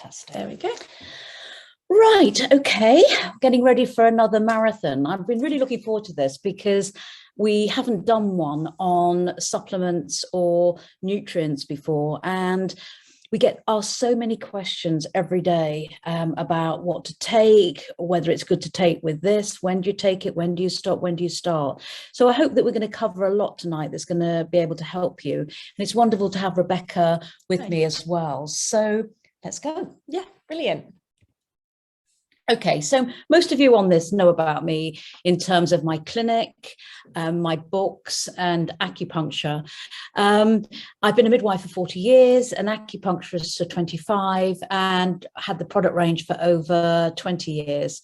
Fantastic. There we go. Right, okay, getting ready for another marathon. I've been really looking forward to this because we haven't done one on supplements or nutrients before, and we get asked so many questions every day about what to take, whether it's good to take with this, when do you take it, when do you stop, when do you start. So I hope that we're going to cover a lot tonight that's going to be able to help you. And it's wonderful to have Rebecca with me as well. So let's go. Yeah, brilliant. Okay, so most of you on this know about me in terms of my clinic, my books and acupuncture. I've been a midwife for 40 years, an acupuncturist for 25, and had the product range for over 20 years.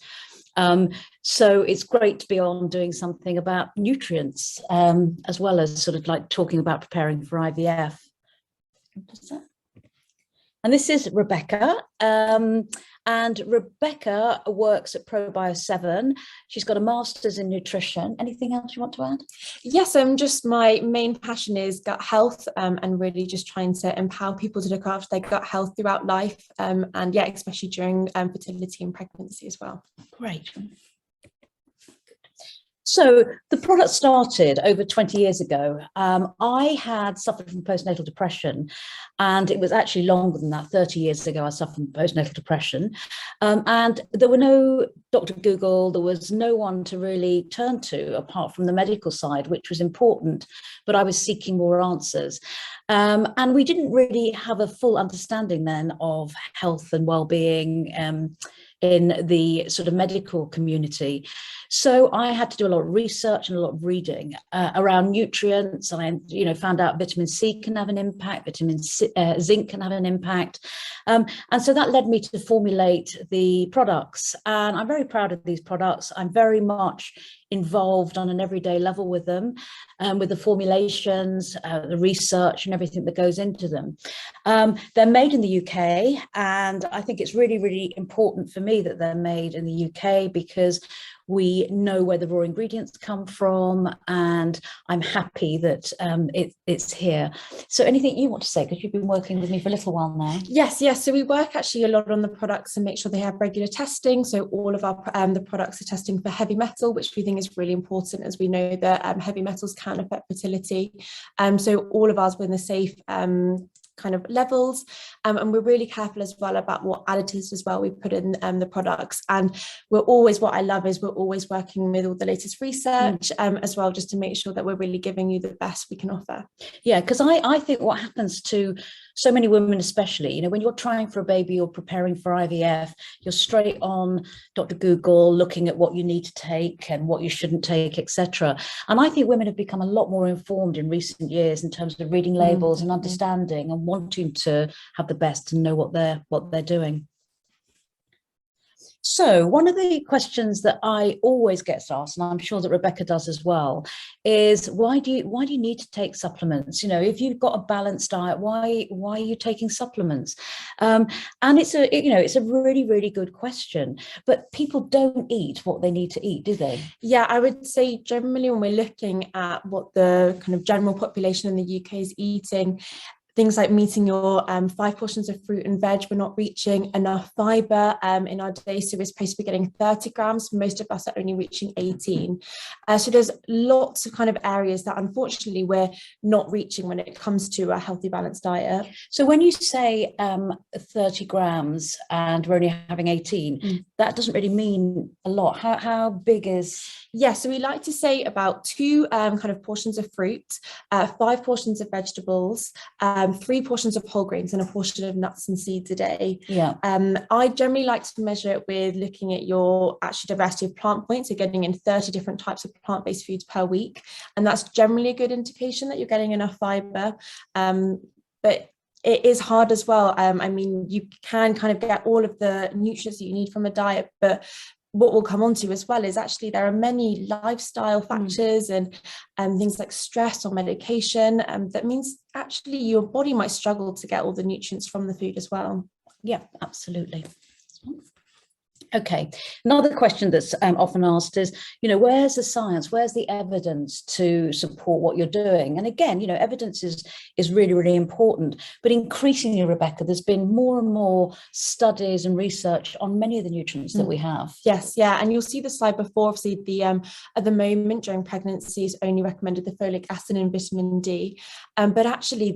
So it's great to be on doing something about nutrients, as well as sort of like talking about preparing for IVF. And this is Rebecca. And Rebecca works at ProBio 7. She's got a master's in nutrition. Anything else you want to add? Yes, just my main passion is gut health, and really just trying to empower people to look after their gut health throughout life, and yeah, especially during fertility and pregnancy as well. Great. So the product started over 20 years ago. I had suffered from postnatal depression, and it was actually longer than that. 30 years ago, I suffered from postnatal depression. And there were no Dr. Google, there was no one to really turn to apart from the medical side, which was important, but I was seeking more answers. And we didn't really have a full understanding then of health and well-being in the sort of medical community. So I had to do a lot of research and a lot of reading around nutrients. And I, found out vitamin C can have an impact, zinc can have an impact. And so that led me to formulate the products. And I'm very proud of these products. I'm very much involved on an everyday level with them, with the formulations, the research and everything that goes into them. They're made in the UK, and I think it's really, really important for me that they're made in the UK because we know where the raw ingredients come from, and I'm happy that it's here. So anything you want to say, because you've been working with me for a little while now? Yes. So we work actually a lot on the products and make sure they have regular testing. So all of our the products are testing for heavy metal, which we think is really important, as we know that heavy metals can affect fertility. So all of ours were in the safe kind of levels, and we're really careful as well about what additives as well we put in the products. And what I love is we're always working with all the latest research as well, just to make sure that we're really giving you the best we can offer. Yeah, because I think what happens to so many women, especially, when you're trying for a baby or preparing for IVF, you're straight on Dr. Google looking at what you need to take and what you shouldn't take, etc. And I think women have become a lot more informed in recent years in terms of reading labels and understanding and wanting to have the best and know what they're doing. So one of the questions that I always get asked, and I'm sure that Rebecca does as well, is why do you need to take supplements? If you've got a balanced diet, why are you taking supplements? And it's a really, really good question. But people don't eat what they need to eat, do they? Yeah, I would say generally when we're looking at what the kind of general population in the UK is eating, things like meeting your 5 portions of fruit and veg, we're not reaching enough fibre in our day. So we're supposed to be getting 30 grams. Most of us are only reaching 18. So there's lots of kind of areas that unfortunately we're not reaching when it comes to a healthy, balanced diet. So when you say 30 grams and we're only having 18, that doesn't really mean a lot. How big is... Yeah, so we like to say about 2 kind of portions of fruit, 5 portions of vegetables, 3 portions of whole grains and a portion of nuts and seeds a day. Yeah. I generally like to measure it with looking at your actual diversity of plant points, so getting in 30 different types of plant-based foods per week. And that's generally a good indication that you're getting enough fibre. But it is hard as well. I mean, you can kind of get all of the nutrients that you need from a diet, but what we'll come on to as well is actually there are many lifestyle factors and things like stress or medication. That means actually your body might struggle to get all the nutrients from the food as well. Yeah, absolutely. Okay. Another question that's often asked is, where's the science? Where's the evidence to support what you're doing? And again, evidence is really, really important. But increasingly, Rebecca, there's been more and more studies and research on many of the nutrients that we have. Yes, yeah. And you'll see the slide before, obviously, at the moment during pregnancy is only recommended the folic acid and vitamin D. But actually,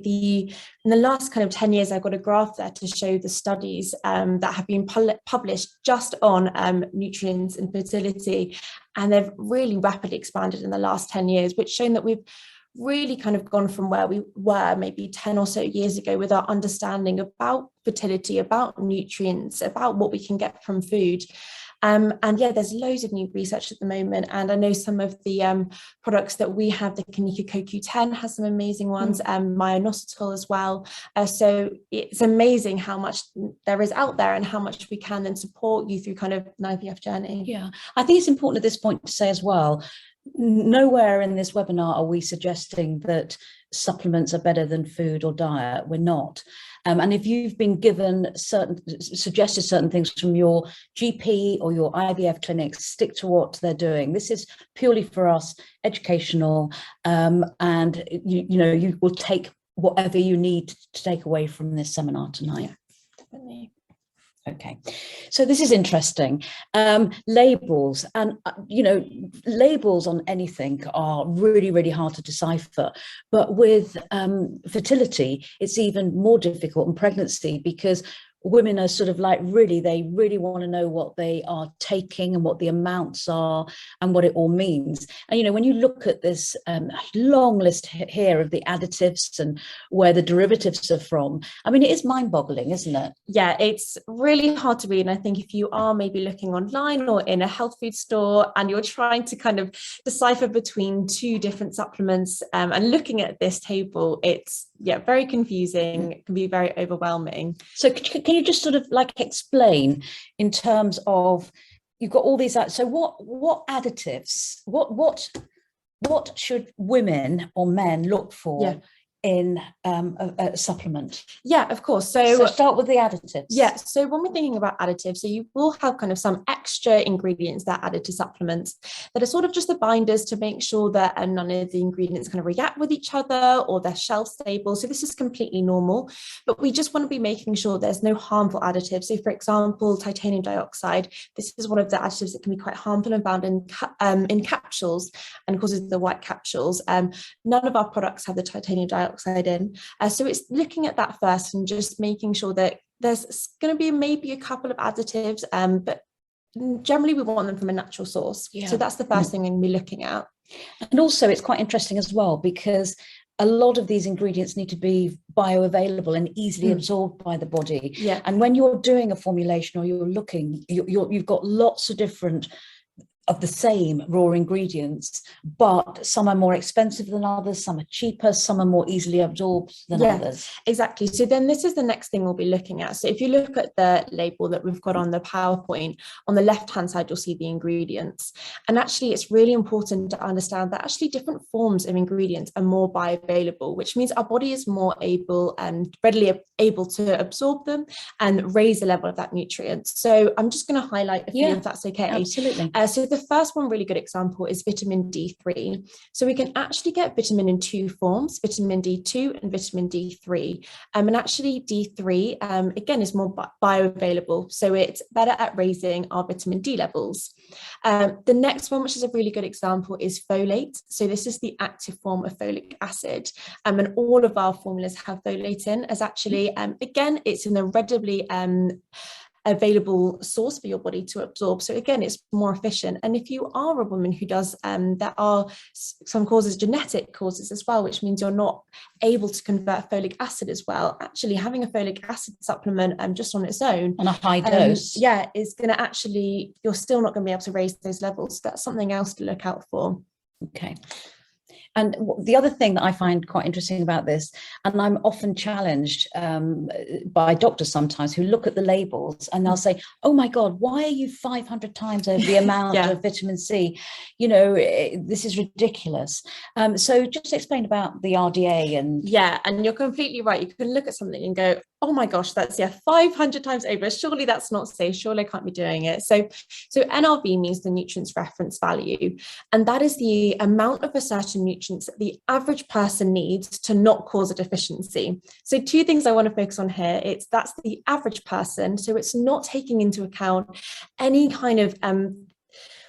in the last kind of 10 years, I've got a graph there to show the studies that have been published just on nutrients and fertility, and they've really rapidly expanded in the last 10 years, which shown that we've really kind of gone from where we were maybe 10 or so years ago with our understanding about fertility, about nutrients, about what we can get from food. And yeah, there's loads of new research at the moment. And I know some of the products that we have, the Kaneka CoQ10 has some amazing ones, myoinositol as well. So it's amazing how much there is out there and how much we can then support you through kind of an IVF journey. Yeah, I think it's important at this point to say as well, nowhere in this webinar are we suggesting that supplements are better than food or diet. We're not. And if you've been given suggested certain things from your GP or your IVF clinics, stick to what they're doing. This is purely for us, educational, and you will take whatever you need to take away from this seminar tonight. Yeah, definitely. Okay, so this is interesting. Labels, and labels on anything are really, really hard to decipher. But with fertility, it's even more difficult, in pregnancy, because women are sort of like they really want to know what they are taking and what the amounts are and what it all means. And when you look at this long list here of the additives and where the derivatives are from, I mean, it is mind-boggling, isn't it? Yeah, it's really hard to read. And I think if you are maybe looking online or in a health food store and you're trying to kind of decipher between two different supplements and looking at this table, it's very confusing. It can be very overwhelming. So can you just sort of explain in terms of, you've got all these, so what additives, what should women or men look for in a supplement? Yeah, of course. So start with the additives. Yeah, so when we're thinking about additives, so you will have kind of some extra ingredients that are added to supplements that are sort of just the binders to make sure that none of the ingredients kind of react with each other or they're shelf stable. So this is completely normal, but we just want to be making sure there's no harmful additives. So for example, titanium dioxide, this is one of the additives that can be quite harmful and found in capsules and causes the white capsules. None of our products have the titanium dioxide in. So it's looking at that first and just making sure that there's going to be maybe a couple of additives, but generally we want them from a natural source. Yeah. So that's the first thing we'll be looking at. And also it's quite interesting as well, because a lot of these ingredients need to be bioavailable and easily absorbed by the body. Yeah. And when you're doing a formulation or you've got lots of different of the same raw ingredients, but some are more expensive than others, some are cheaper, some are more easily absorbed than others. Exactly. So then this is the next thing we'll be looking at. So if you look at the label that we've got on the PowerPoint, on the left-hand side, you'll see the ingredients. And actually, it's really important to understand that actually different forms of ingredients are more bioavailable, which means our body is more able and readily able to absorb them and raise the level of that nutrient. So I'm just going to highlight a few, if that's okay. Absolutely. So the first one really good example is vitamin D3. So we can actually get vitamin in two forms, vitamin D2 and vitamin D3. And actually D3, again, is more bioavailable. So it's better at raising our vitamin D levels. The next one, which is a really good example, is folate. So this is the active form of folic acid. And all of our formulas have folate in, as actually, again, it's an readily available source for your body to absorb. So again, it's more efficient. And if you are a woman who does, there are some causes, genetic causes as well, which means you're not able to convert folic acid as well. Actually, having a folic acid supplement just on its own, on a high dose, is going to actually, you're still not going to be able to raise those levels. That's something else to look out for. Okay. And the other thing that I find quite interesting about this, and I'm often challenged by doctors sometimes who look at the labels and they'll say, oh my God, why are you 500 times over the amount of vitamin C? This is ridiculous. So just explain about the RDA. And and you're completely right. You can look at something and go, Oh my gosh, that's 500 times over. Surely that's not safe. Surely I can't be doing it. So NRV means the nutrients reference value, and that is the amount of a certain nutrients that the average person needs to not cause a deficiency. So two things I want to focus on here. That's the average person. So it's not taking into account any kind of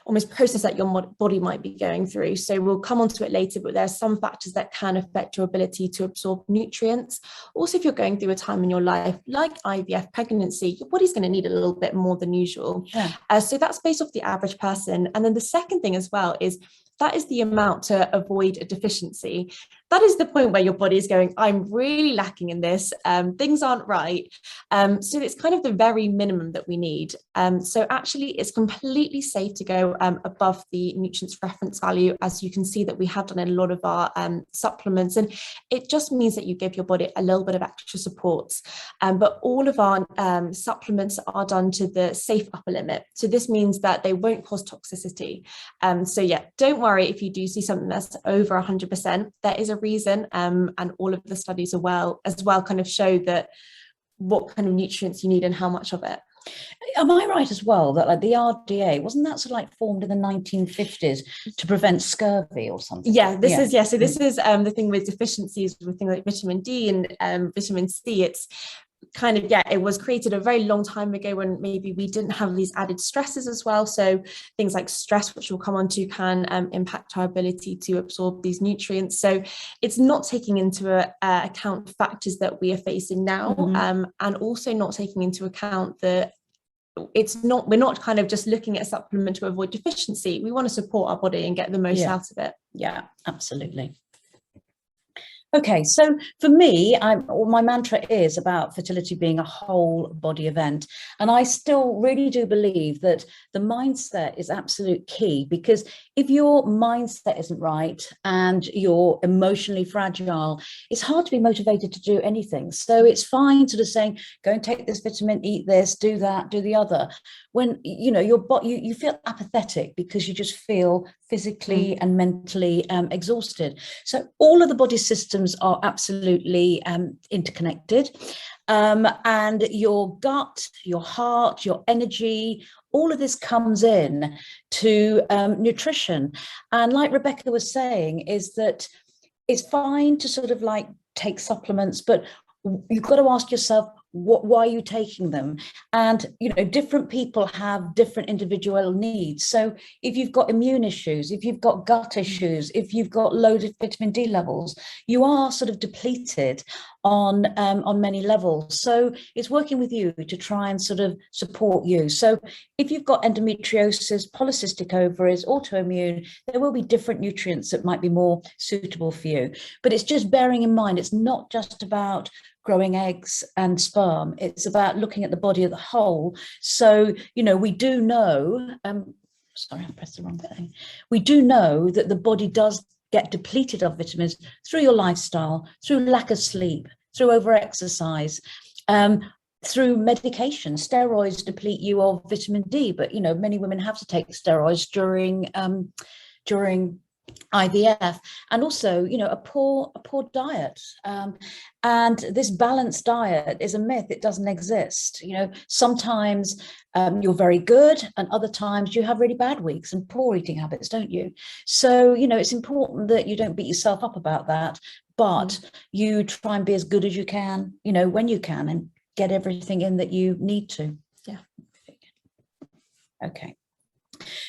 almost process that your body might be going through. So we'll come on to it later, but there are some factors that can affect your ability to absorb nutrients. Also, if you're going through a time in your life like IVF, pregnancy, your body's going to need a little bit more than usual. Yeah. So that's based off the average person. And then the second thing as well is that is the amount to avoid a deficiency. That is the point where your body is going, I'm really lacking in this. Things aren't right. So it's kind of the very minimum that we need. So actually, it's completely safe to go above the nutrients reference value, as you can see that we have done in a lot of our supplements. And it just means that you give your body a little bit of extra supports. But all of our supplements are done to the safe upper limit. So this means that they won't cause toxicity. So yeah, don't worry if you do see something that's over 100%. There is a reason, and all of the studies as well kind of show that what kind of nutrients you need and how much of it. Am I right as well that like the RDA, wasn't that sort of like formed in the 1950s to prevent scurvy or something? So this is the thing with deficiencies with things like vitamin D and vitamin C. It's kind of, it was created a very long time ago when maybe we didn't have these added stresses as well. So things like stress, which we'll come on to, can impact our ability to absorb these nutrients. So it's not taking into account factors that we are facing now, and also not taking into account that we're not kind of just looking at a supplement to avoid deficiency. We want to support our body and get the most out of it. Yeah, absolutely. Okay, so for me, my mantra is about fertility being a whole body event. And I still really do believe that the mindset is absolute key, because if your mindset isn't right and you're emotionally fragile, it's hard to be motivated to do anything. So it's fine sort of saying, go and take this vitamin, eat this, do that, do the other. When, your body, you feel apathetic because you just feel physically and mentally exhausted. So all of the body systems are absolutely interconnected, and your gut, your heart, your energy, all of this comes in to nutrition. And like Rebecca was saying, is that it's fine to sort of like take supplements, but you've got to ask yourself, why are you taking them? And different people have different individual needs. So if you've got immune issues, if you've got gut issues, if you've got loaded vitamin D levels, you are sort of depleted on many levels. So it's working with you to try and sort of support you. So if you've got endometriosis, polycystic ovaries, autoimmune, there will be different nutrients that might be more suitable for you. But it's just bearing in mind, it's not just about growing eggs and sperm. It's about looking at the body as a whole. So, we do know, sorry, I pressed the wrong thing. We do know that the body does get depleted of vitamins through your lifestyle, through lack of sleep, through over-exercise, through medication. Steroids deplete you of vitamin D, but, many women have to take steroids during IVF, and also a poor diet, and this balanced diet is a myth. It doesn't exist. Sometimes you're very good, and other times you have really bad weeks and poor eating habits, don't you? So it's important that you don't beat yourself up about that, but you try and be as good as you can, when you can, and get everything in that you need to. Okay.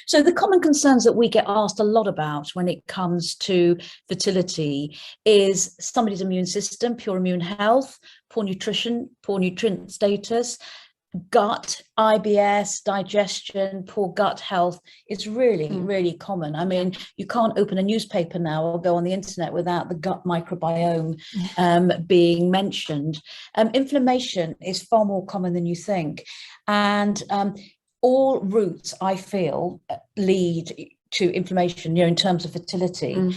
So the common concerns that we get asked a lot about when it comes to fertility is somebody's immune system, poor immune health, poor nutrition, poor nutrient status, gut, IBS, digestion, poor gut health. It's really, really common. I mean, you can't open a newspaper now or go on the internet without the gut microbiome being mentioned. Inflammation is far more common than you think. And all routes, I feel, lead to inflammation, in terms of fertility.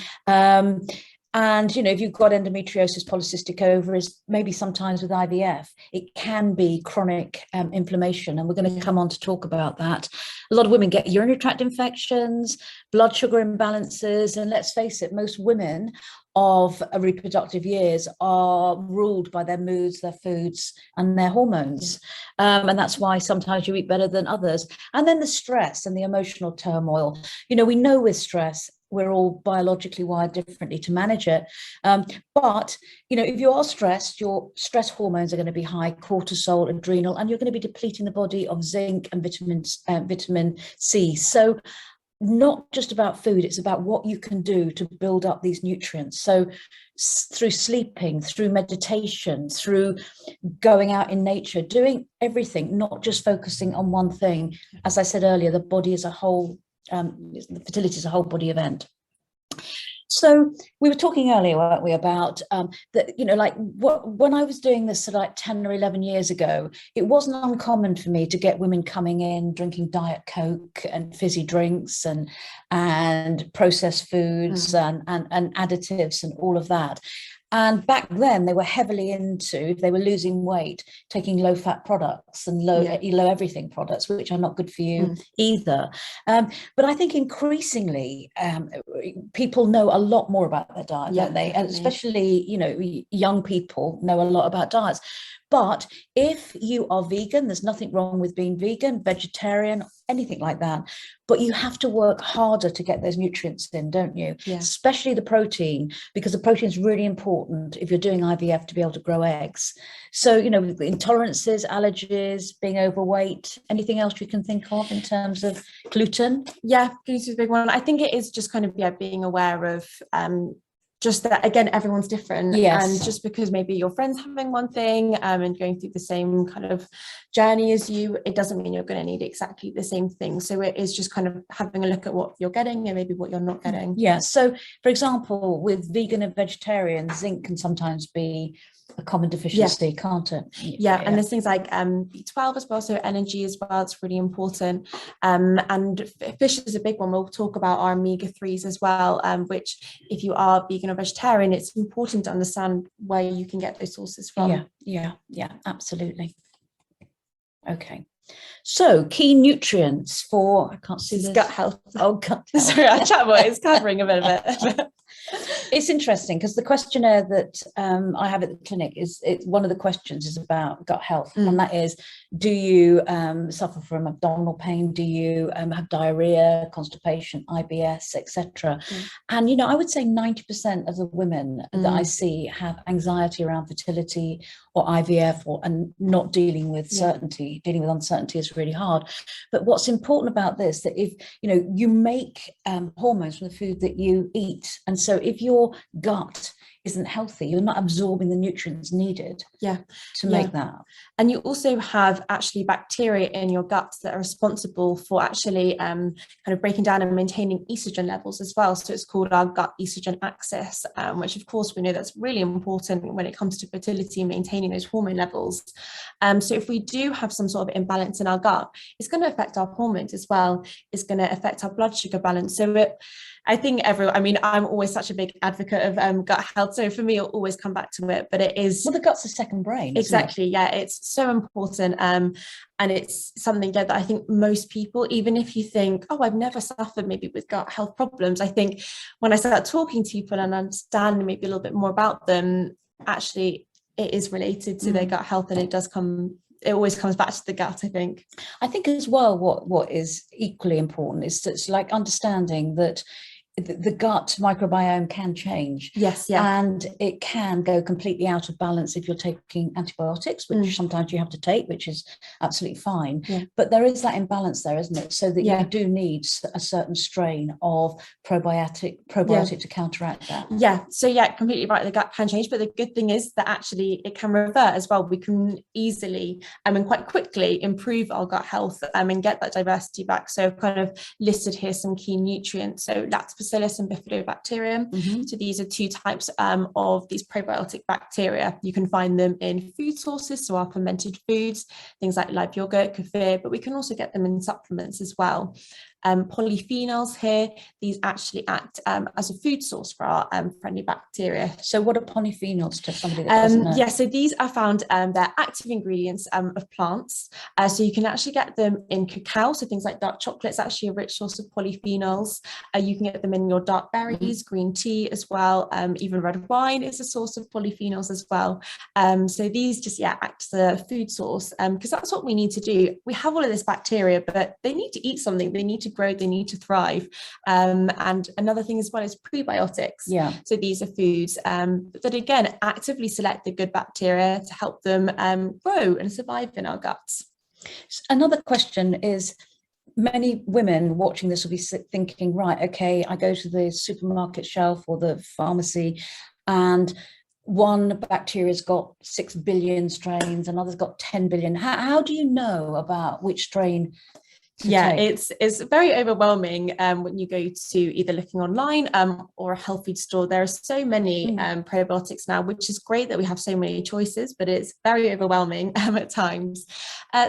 And, if you've got endometriosis, polycystic ovaries, maybe sometimes with IVF, it can be chronic inflammation. And we're going to come on to talk about that. A lot of women get urinary tract infections, blood sugar imbalances. And let's face it, most women of reproductive years are ruled by their moods, their foods, and their hormones. And that's why sometimes you eat better than others. And then the stress and the emotional turmoil. We know with stress, we're all biologically wired differently to manage it. But, if you are stressed, your stress hormones are going to be high, cortisol, adrenal, and you're going to be depleting the body of zinc and vitamin C. So not just about food, it's about what you can do to build up these nutrients. So through sleeping, through meditation, through going out in nature, doing everything, not just focusing on one thing. As I said earlier, the body as a whole, the fertility is a whole body event. So we were talking earlier, weren't we, about that, when I was doing this 10 or 11 years ago, it wasn't uncommon for me to get women coming in drinking Diet Coke and fizzy drinks and processed foods and additives and all of that. And back then they were heavily into, they were losing weight, taking low fat products and low everything products, which are not good for you either. But I think increasingly people know a lot more about their diet, don't they? And especially, young people know a lot about diets. But if you are vegan, there's nothing wrong with being vegan, vegetarian, anything like that. But you have to work harder to get those nutrients in, don't you? Yeah. Especially the protein, because the protein is really important if you're doing IVF to be able to grow eggs. So, intolerances, allergies, being overweight, anything else you can think of in terms of gluten? Yeah, gluten is a big one. I think it is just kind of being aware of just that, again, everyone's different. Yes. And just because maybe your friend's having one thing and going through the same kind of journey as you, it doesn't mean you're going to need exactly the same thing. So it is just kind of having a look at what you're getting and maybe what you're not getting. Yeah. So, for example, with vegan and vegetarian, zinc can sometimes be a common deficiency, can't it? And there's things like B12 as well, so energy as well, it's really important. And fish is a big one. We'll talk about our omega-3s as well, which if you are vegan or vegetarian, it's important to understand where you can get those sources from. Yeah, absolutely. Okay. So key nutrients for, I can't see this. Gut health. Oh, gut health. Sorry, our chatbot is covering a bit of it. It's interesting because the questionnaire that I have at the clinic one of the questions is about gut health, and that is, do you suffer from abdominal pain? Do you have diarrhea, constipation, IBS, etc.? And I would say 90% of the women that I see have anxiety around fertility or IVF, and not dealing with certainty. Dealing with uncertainty is really hard. But what's important about this, that if you make hormones from the food that you eat, and so if your gut isn't healthy, you're not absorbing the nutrients needed to make that. And you also have actually bacteria in your gut that are responsible for actually kind of breaking down and maintaining estrogen levels as well. So it's called our gut estrogen axis, which of course we know that's really important when it comes to fertility, maintaining those hormone levels. So if we do have some sort of imbalance in our gut, it's going to affect our hormones as well. It's going to affect our blood sugar balance. So I think I'm always such a big advocate of gut health. So for me, it'll always come back to it, but it is. Well, the gut's a second brain. Exactly. Yeah. It's so important. And it's something that I think most people, even if you think, oh, I've never suffered maybe with gut health problems, I think when I start talking to people and understanding maybe a little bit more about them, actually it is related to their gut health, and it always comes back to the gut, I think. I think as well, what is equally important is it's like understanding that the gut microbiome can change. Yes, yeah. And it can go completely out of balance if you're taking antibiotics, which sometimes you have to take, which is absolutely fine. Yeah. But there is that imbalance there, isn't it? So that you do need a certain strain of probiotic to counteract that. Yeah. So completely right. The gut can change, but the good thing is that actually it can revert as well. We can easily and quite quickly improve our gut health and get that diversity back. So I've kind of listed here some key nutrients. So Lactobacillus and Bifidobacterium. So these are two types of these probiotic bacteria. You can find them in food sources, so our fermented foods, things like live yogurt, kefir, but we can also get them in supplements as well. Polyphenols here, these actually act as a food source for our friendly bacteria. So what are polyphenols to somebody that doesn't know? Yeah, so these are found, they're active ingredients of plants. So you can actually get them in cacao, so things like dark chocolate is actually a rich source of polyphenols. You can get them in your dark berries, green tea as well. Even red wine is a source of polyphenols as well. So these just, act as a food source, because that's what we need to do. We have all of this bacteria, but they need to eat something, they need to grow, they need to thrive. And another thing as well is prebiotics. Yeah. So these are foods that again actively select the good bacteria to help them grow and survive in our guts. Another question is, many women watching this will be thinking, right, okay, I go to the supermarket shelf or the pharmacy, and one bacteria's got 6 billion strains, another's got 10 billion. How do you know about which strain? It's very overwhelming when you go to either looking online or a health food store. There are so many probiotics now, which is great that we have so many choices, but it's very overwhelming at times.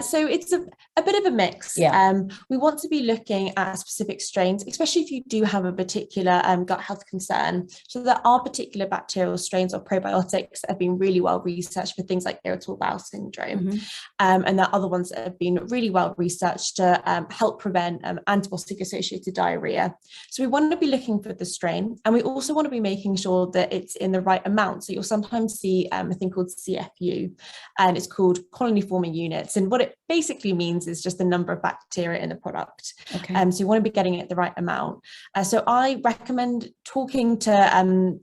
So it's a bit of a mix. We want to be looking at specific strains, especially if you do have a particular gut health concern. So there are particular bacterial strains or probiotics that have been really well researched for things like irritable bowel syndrome. And there are other ones that have been really well researched to help prevent antibiotic-associated diarrhea. So we want to be looking for the strain, and we also want to be making sure that it's in the right amount. So you'll sometimes see a thing called CFU, and it's called colony forming units. And what it basically means is just the number of bacteria in the product. So you want to be getting it the right amount. So I recommend talking to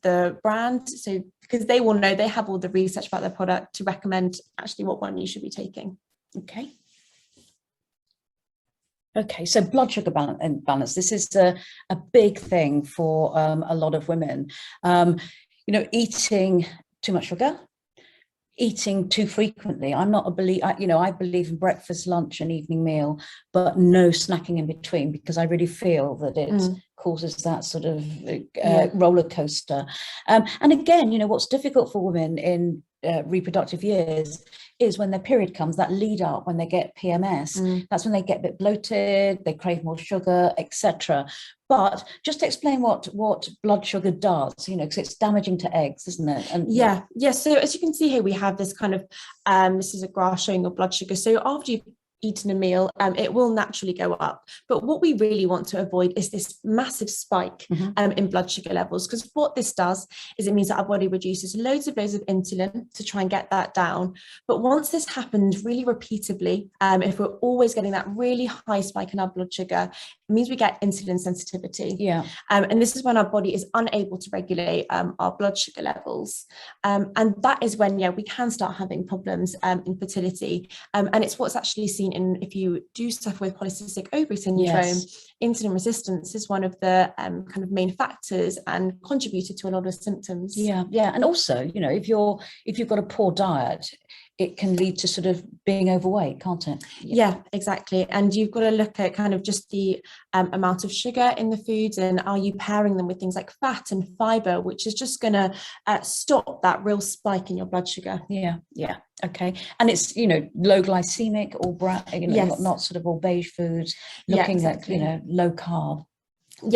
the brand, so because they will know, they have all the research about their product to recommend actually what one you should be taking. Okay, so blood sugar balance. This is a big thing for a lot of women. Eating too much sugar, eating too frequently. I'm not a believer, I believe in breakfast, lunch, and evening meal, but no snacking in between, because I really feel that it causes that sort of roller coaster. And again, what's difficult for women in reproductive years is when their period comes, that lead up, when they get PMS, that's when they get a bit bloated, they crave more sugar, etc. But just to explain what blood sugar does, because it's damaging to eggs, isn't it? And so as you can see here, we have this kind of this is a graph showing your blood sugar. So after you've eaten a meal, it will naturally go up. But what we really want to avoid is this massive spike in blood sugar levels, because what this does is it means that our body reduces loads of insulin to try and get that down. But once this happens really repeatedly, if we're always getting that really high spike in our blood sugar, it means we get insulin sensitivity. And this is when our body is unable to regulate our blood sugar levels. And that is when, we can start having problems in fertility. And it's what's actually seen if you do suffer with polycystic ovary syndrome. Insulin resistance is one of the kind of main factors and contributed to a lot of symptoms. And also, if you've got a poor diet, it can lead to sort of being overweight, can't it? Exactly. And you've got to look at kind of just the amount of sugar in the foods, and are you pairing them with things like fat and fiber, which is just going to stop that real spike in your blood sugar. Okay. And it's, low glycemic or not sort of all beige foods, looking at, low carb. And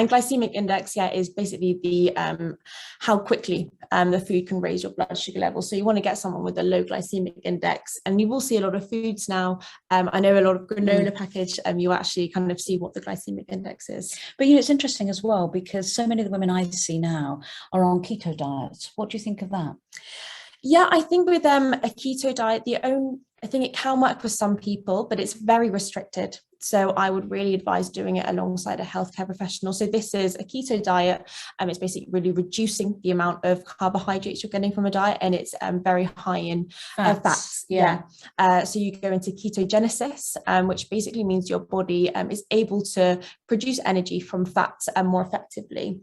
glycemic index is basically the how quickly the food can raise your blood sugar level. So you want to get someone with a low glycemic index, and you will see a lot of foods now. I know a lot of granola package, you actually kind of see what the glycemic index is. But it's interesting as well, because so many of the women I see now are on keto diets. What do you think of that? I think with a keto diet, I think it can work for some people, but it's very restricted. So I would really advise doing it alongside a healthcare professional. So this is a keto diet. It's basically really reducing the amount of carbohydrates you're getting from a diet, and it's very high in fats. So you go into ketogenesis, which basically means your body is able to produce energy from fats more effectively.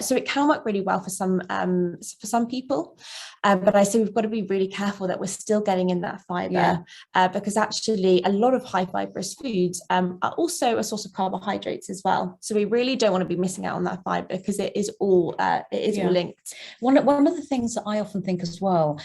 So it can work really well for some people, but I say we've got to be really careful that we're still getting in that fiber, because actually a lot of high fibrous foods are also a source of carbohydrates as well. So we really don't want to be missing out on that fiber, because it is all linked. One of the things that I often think as well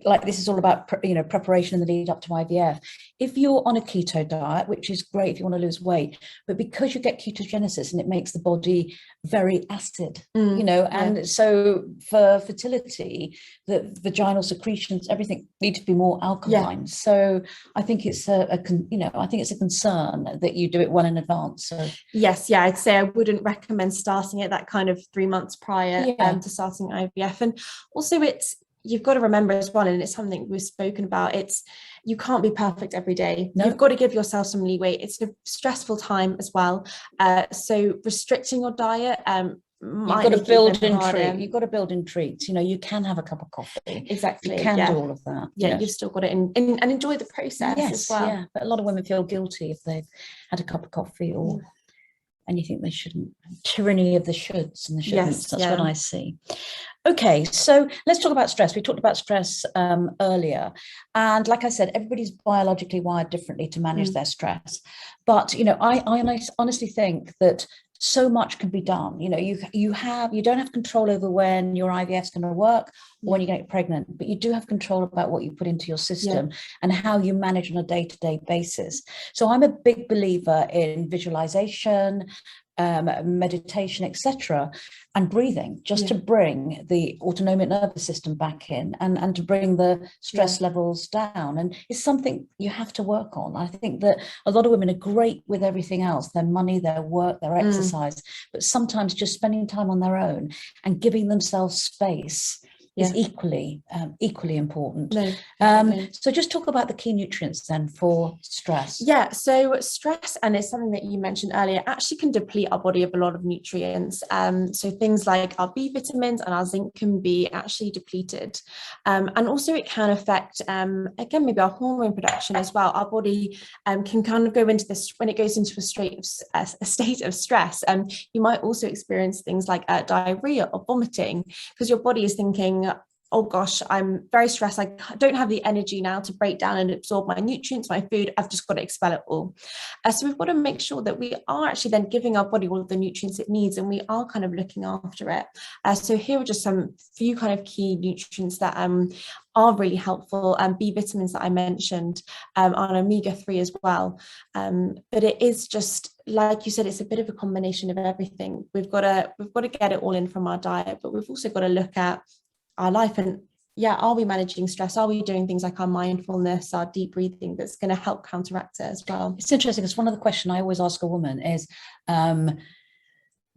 like this is all about preparation in the lead up to IVF. If you're on a keto diet, which is great if you want to lose weight, but because you get ketogenesis and it makes the body very acid, and so for fertility, the vaginal secretions, everything need to be more alkaline. Yeah. So I think it's I think it's a concern that you do it well in advance. So yes, I'd say I wouldn't recommend starting it that kind of 3 months prior to starting IVF. And also you've got to remember as well, and it's something we've spoken about, you can't be perfect every day. No. You've got to give yourself some leeway. It's a stressful time as well. So restricting your diet, you've got to build in treats. You've got to build in treats. You can have a cup of coffee. Exactly. You can do all of that. Yeah, you've still got it and enjoy the process as well. Yeah, but a lot of women feel guilty if they've had a cup of coffee or and you think they shouldn't. Tyranny of the shoulds and the shouldn'ts. Yes, that's what I see. Okay, so let's talk about stress. We talked about stress earlier. And like I said, everybody's biologically wired differently to manage their stress. But, I honestly think that so much can be done. You don't have control over when your IVF is going to work or when you get pregnant, but you do have control about what you put into your system and how you manage on a day-to-day basis. So I'm a big believer in visualization, meditation, etc., and breathing, just to bring the autonomic nervous system back in and to bring the stress levels down. And it's something you have to work on. I think that a lot of women are great with everything else, their money, their work, their exercise, but sometimes just spending time on their own and giving themselves space is equally important. So just talk about the key nutrients then for stress. Yeah, so stress, and it's something that you mentioned earlier, actually can deplete our body of a lot of nutrients. So things like our B vitamins and our zinc can be actually depleted. And also it can affect, again, maybe our hormone production as well. Our body can kind of go into this, when it goes into a state of stress, you might also experience things like diarrhea or vomiting, because your body is thinking, oh gosh, I'm very stressed. I don't have the energy now to break down and absorb my nutrients, my food. I've just got to expel it all. So we've got to make sure that we are actually then giving our body all of the nutrients it needs, and we are kind of looking after it. So here are just some few kind of key nutrients that are really helpful. B vitamins that I mentioned, on omega-3 as well. But it is just, like you said, it's a bit of a combination of everything. We've got to get it all in from our diet, but we've also got to look at our life and are we managing stress? Are we doing things like our mindfulness, our deep breathing that's going to help counteract it as well? It's interesting because one of the questions I always ask a woman is,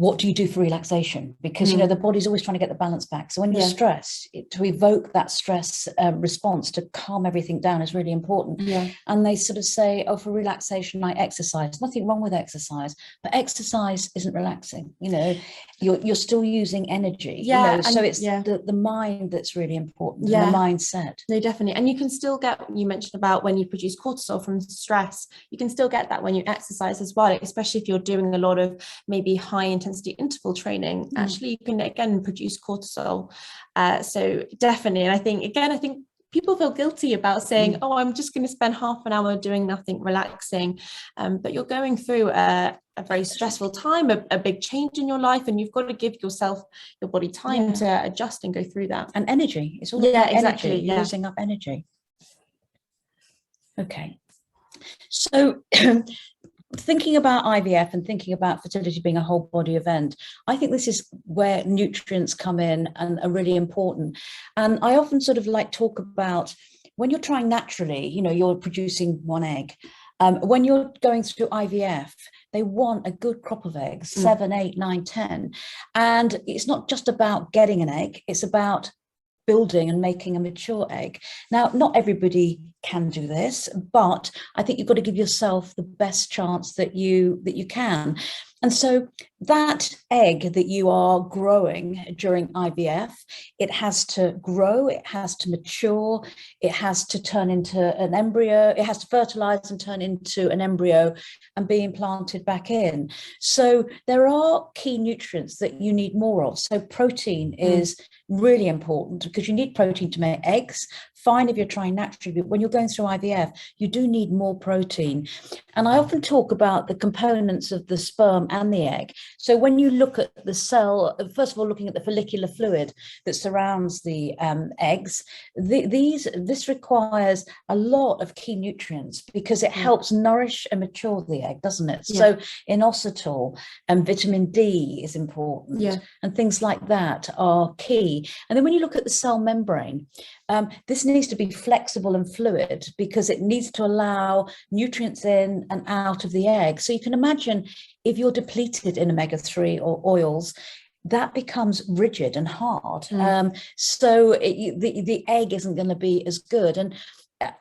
what do you do for relaxation? Because, the body's always trying to get the balance back. So when you're stressed, to evoke that stress response, to calm everything down is really important. And they sort of say, oh, for relaxation, I exercise. Nothing wrong with exercise, but exercise isn't relaxing. You're still using energy. So it's the mind that's really important, the mindset. No, definitely. And you can still get, you mentioned about when you produce cortisol from stress, you can still get that when you exercise as well, especially if you're doing a lot of maybe high intensity interval training. Actually, you can again produce cortisol. So definitely, and I think people feel guilty about saying, oh, I'm just going to spend half an hour doing nothing, relaxing, but you're going through a very stressful time, a big change in your life, and you've got to give your body time to adjust and go through that. And energy, it's all about energy. You're using up energy. Okay, so thinking about IVF and thinking about fertility being a whole body event, I think this is where nutrients come in and are really important. And I often sort of talk about when you're trying naturally, you're producing one egg. When you're going through IVF, they want a good crop of eggs, 7, 8, 9, 10. And it's not just about getting an egg, it's about building and making a mature egg. Now, not everybody can do this, but I think you've got to give yourself the best chance that you can. And so that egg that you are growing during IVF, it has to grow, it has to mature, it has to turn into an embryo, it has to fertilize and turn into an embryo and be implanted back in. So there are key nutrients that you need more of. So protein is really important because you need protein to make eggs fine if you're trying naturally, but when you're going through IVF, you do need more protein. And I often talk about the components of the sperm and the egg. So when you look at the cell, first of all, looking at the follicular fluid that surrounds the eggs, this requires a lot of key nutrients because it helps nourish and mature the egg, doesn't it? So inositol and vitamin D is important, and things like that are key. And then when you look at the cell membrane, this needs to be flexible and fluid because it needs to allow nutrients in and out of the egg. So you can imagine if you're depleted in omega-3 or oils, that becomes rigid and hard. So the egg isn't going to be as good. And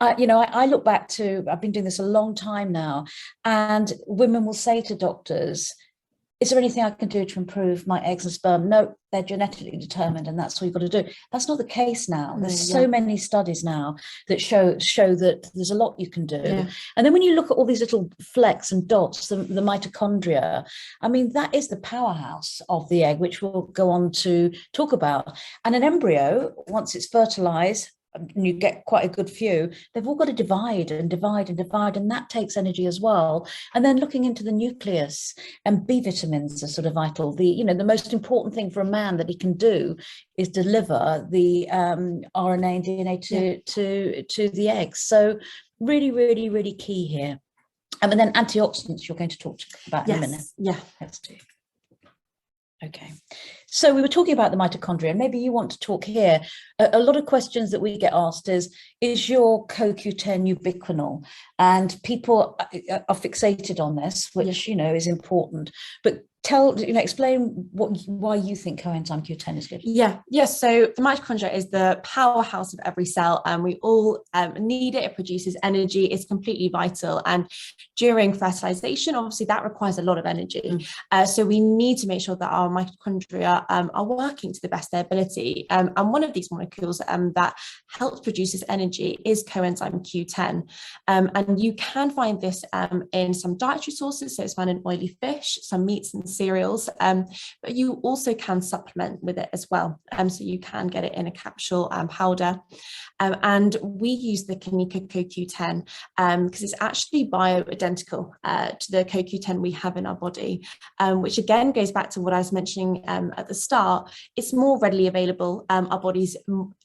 I look back to, I've been doing this a long time now, and women will say to doctors, is there anything I can do to improve my eggs and sperm? No, they're genetically determined and that's what you've got to do. That's not the case now. There's so many studies now that show that there's a lot you can do. And then when you look at all these little flecks and dots, the mitochondria, I mean, that is the powerhouse of the egg, which we'll go on to talk about. And an embryo, once it's fertilized, and you get quite a good few, they've all got to divide and divide and divide, and that takes energy as well. And then looking into the nucleus, and B vitamins are sort of vital. The most important thing for a man that he can do is deliver the RNA and DNA to the eggs. So really, really, really key here. And then antioxidants you're going to talk about in a minute. Let's do. Okay, so we were talking about the mitochondria, and maybe you want to talk here. A lot of questions that we get asked is your CoQ10 ubiquinol? And people are fixated on this, which, is important. But explain why you think coenzyme Q10 is good. Yes. So the mitochondria is the powerhouse of every cell, and we all need it. It produces energy. It's completely vital. And during fertilization, obviously, that requires a lot of energy. So we need to make sure that our mitochondria are working to the best of their ability. And one of these molecules that helps produce this energy is coenzyme Q10. And you can find this in some dietary sources. So it's found in oily fish, some meats and cereals, but you also can supplement with it as well. So you can get it in a capsule powder. And we use the Kaneka CoQ10 because it's actually bioidentical to the CoQ10 we have in our body, which again goes back to what I was mentioning at the start. It's more readily available. Our body's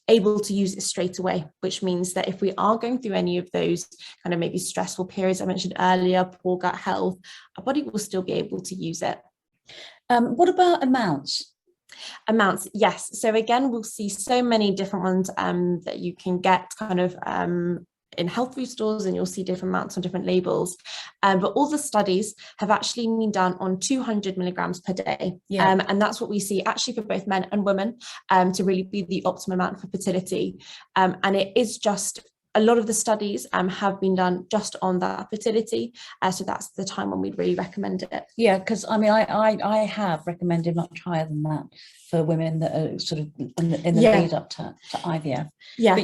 able to use it straight away, which means that if we are going through any of those kind of maybe stressful periods I mentioned earlier, poor gut health, our body will still be able to use it. What about amounts? Amounts, yes. So again, we'll see so many different ones that you can get kind of in health food stores, and you'll see different amounts on different labels. But all the studies have actually been done on 200 milligrams per day. And that's what we see actually for both men and women to really be the optimum amount for fertility. And it is just, a lot of the studies have been done just on that fertility. So that's the time when we'd really recommend it. Yeah, because I mean, I have recommended much higher than that for women that are sort of in the lead up to IVF.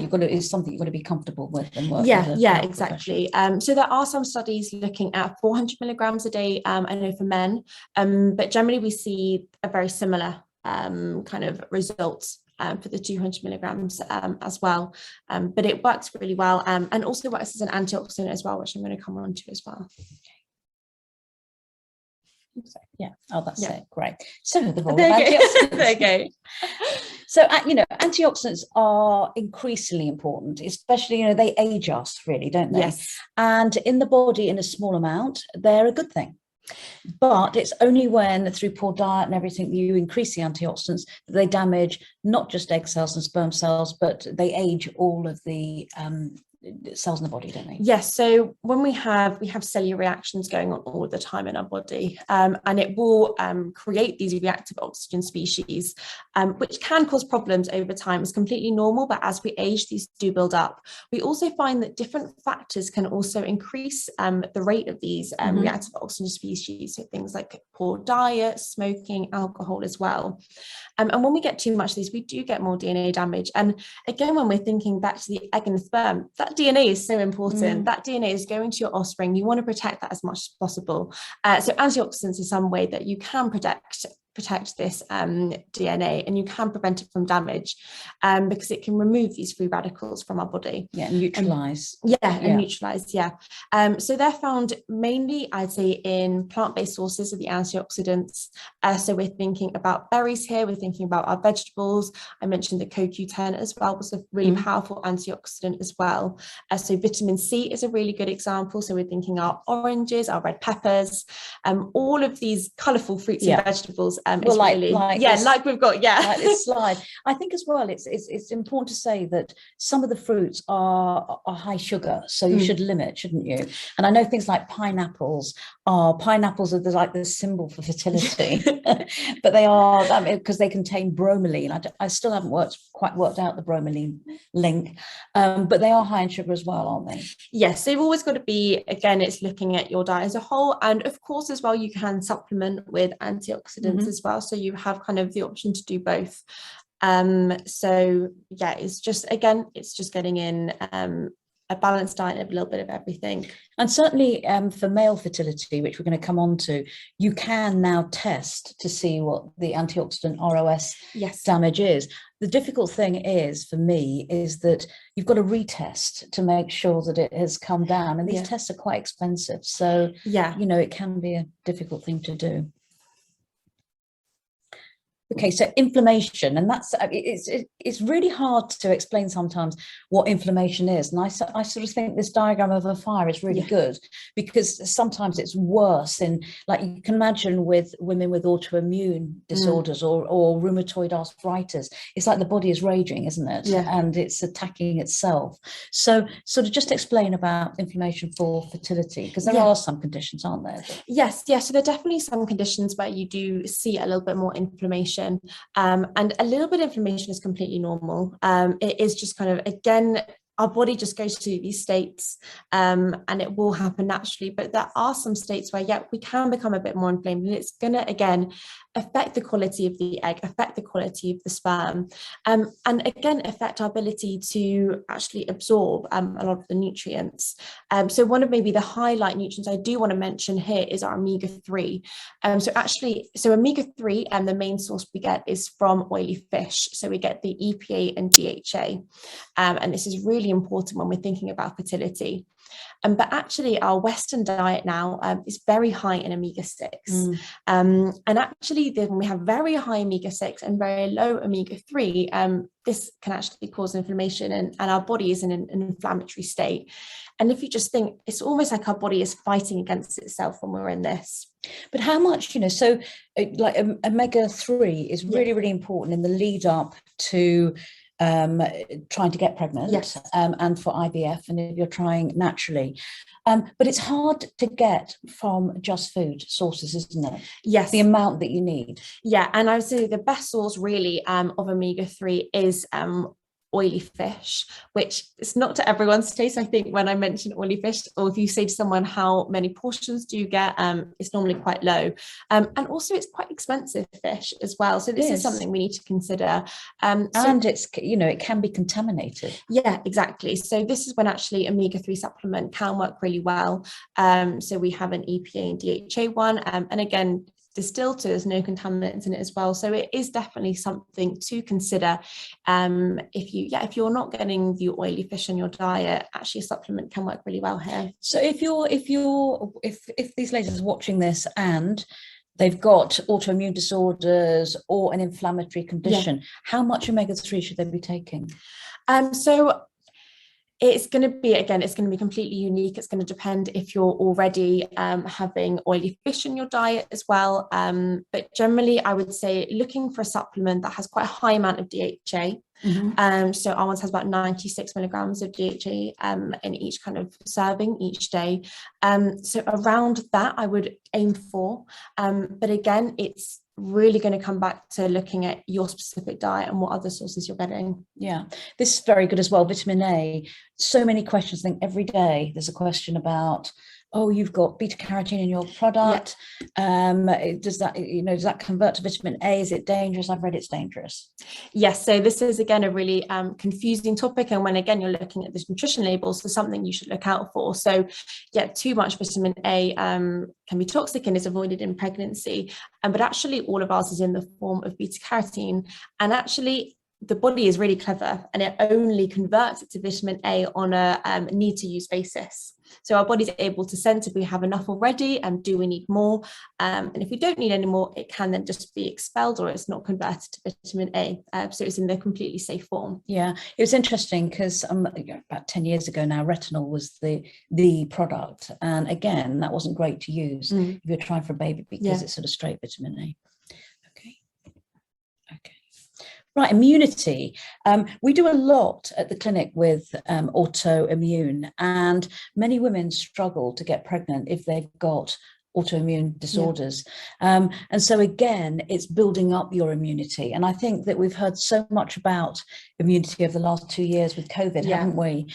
But it's something you've got to be comfortable with and work with. Exactly. So there are some studies looking at 400 milligrams a day, I know for men, but generally we see a very similar kind of results for the 200 milligrams as well. But it works really well and also works as an antioxidant as well, which I'm going to come on to as well. That's it. Great. So the role there of antioxidants. there you go. So, antioxidants are increasingly important, especially, they age us really, don't they? Yes. And in the body, in a small amount, they're a good thing. But it's only when through poor diet and everything you increase the antioxidants that they damage not just egg cells and sperm cells, but they age all of the cells in the body, don't they? Yes. So when we have cellular reactions going on all the time in our body, and it will create these reactive oxygen species, which can cause problems over time. It's completely normal, but as we age, these do build up. We also find that different factors can also increase the rate of these reactive oxygen species. So things like poor diet, smoking, alcohol as well. And when we get too much of these, we do get more DNA damage. And again, when we're thinking back to the egg and the sperm, that DNA is so important. That DNA is going to your offspring. You want to protect that as much as possible. So antioxidants is some way that you can protect protect this DNA, and you can prevent it from damage because it can remove these free radicals from our body. Yeah, neutralize. And neutralize. So they're found mainly, I'd say, in plant-based sources of the antioxidants. So we're thinking about berries here, we're thinking about our vegetables. I mentioned that CoQ10 as well was a really powerful antioxidant as well. So vitamin C is a really good example. So we're thinking our oranges, our red peppers, all of these colourful fruits and vegetables. Like we've got like this slide. I think as well it's important to say that some of the fruits are high sugar, so you should limit, shouldn't you? And I know things like pineapples are like the symbol for fertility, but they are because they contain bromelain. I still haven't quite worked out the bromelain link, but they are high in sugar as well, aren't they? Yes, so you've always got to be, again, it's looking at your diet as a whole, and of course as well you can supplement with antioxidants as well, so you have kind of the option to do both. So yeah, it's just getting in a balanced diet and a little bit of everything. And certainly for male fertility, which we're going to come on to, you can now test to see what the antioxidant ROS damage is. The difficult thing is, for me, is that you've got to retest to make sure that it has come down. And these tests are quite expensive. So, it can be a difficult thing to do. Okay, so inflammation, and that's it's really hard to explain sometimes what inflammation is. And I sort of think this diagram of a fire is really good, because sometimes it's worse in, like, you can imagine with women with autoimmune disorders or rheumatoid arthritis. It's like the body is raging, isn't it? And it's attacking itself. So sort of just explain about inflammation for fertility, because there are some conditions, aren't there? Yes. So there are definitely some conditions where you do see a little bit more inflammation. And a little bit of inflammation is completely normal. It is just kind of, again, our body just goes through these states, and it will happen naturally. But there are some states where, we can become a bit more inflamed, and it's going to, again, affect the quality of the egg, affect the quality of the sperm, and again, affect our ability to actually absorb a lot of the nutrients. So one of maybe the highlight nutrients I do want to mention here is our omega-3. So omega-3, and the main source we get is from oily fish. So we get the EPA and DHA, and this is really important when we're thinking about fertility. But actually our Western diet now is very high in omega-6. And actually when we have very high omega-6 and very low omega-3, this can actually cause inflammation, and our body is in an inflammatory state. And if you just think, it's almost like our body is fighting against itself when we're in this. But how much, so like omega-3 is really, really important in the lead up to trying to get pregnant, and for IVF, and if you're trying naturally. But it's hard to get from just food sources, isn't it? Yes. The amount that you need. Yeah, and I would say the best source really of omega-3 is oily fish, which is not to everyone's taste. I think when I mention oily fish, or if you say to someone how many portions do you get, it's normally quite low, and also it's quite expensive fish as well, so this is something we need to consider, and it's, it can be contaminated. Exactly. So this is when actually omega-3 supplement can work really well. So we have an EPA and DHA one, and again, distilled, so there's no contaminants in it as well. So it is definitely something to consider. If you're not getting the oily fish in your diet, actually a supplement can work really well here. So if these ladies are watching this and they've got autoimmune disorders or an inflammatory condition, how much omega-3 should they be taking? So it's going to be completely unique. It's going to depend if you're already having oily fish in your diet as well. But generally, I would say looking for a supplement that has quite a high amount of DHA. So our ones has about 96 milligrams of DHA in each kind of serving each day. So around that, I would aim for. But again, it's really going to come back to looking at your specific diet and what other sources you're getting. This is very good as well. Vitamin A, so many questions. I think every day there's a question about oh, you've got beta carotene in your product. Does that convert to vitamin A? Is it dangerous? I've read it's dangerous. Yes, so this is again a really confusing topic, and when again you're looking at this nutrition labels, so something you should look out for. So yeah, too much vitamin A can be toxic and is avoided in pregnancy, but actually all of ours is in the form of beta carotene, and actually the body is really clever and it only converts it to vitamin A on a need to use basis. So our body's able to sense if we have enough already and do we need more, and if we don't need any more, it can then just be expelled or it's not converted to vitamin A, so it's in the completely safe form. Yeah, it was interesting because about 10 years ago now, retinol was the product, and again that wasn't great to use if you're trying for a baby because it's sort of straight vitamin A. Okay. Right, immunity. We do a lot at the clinic with autoimmune, and many women struggle to get pregnant if they've got autoimmune disorders. And so again, it's building up your immunity. And I think that we've heard so much about immunity over the last 2 years with COVID, haven't we?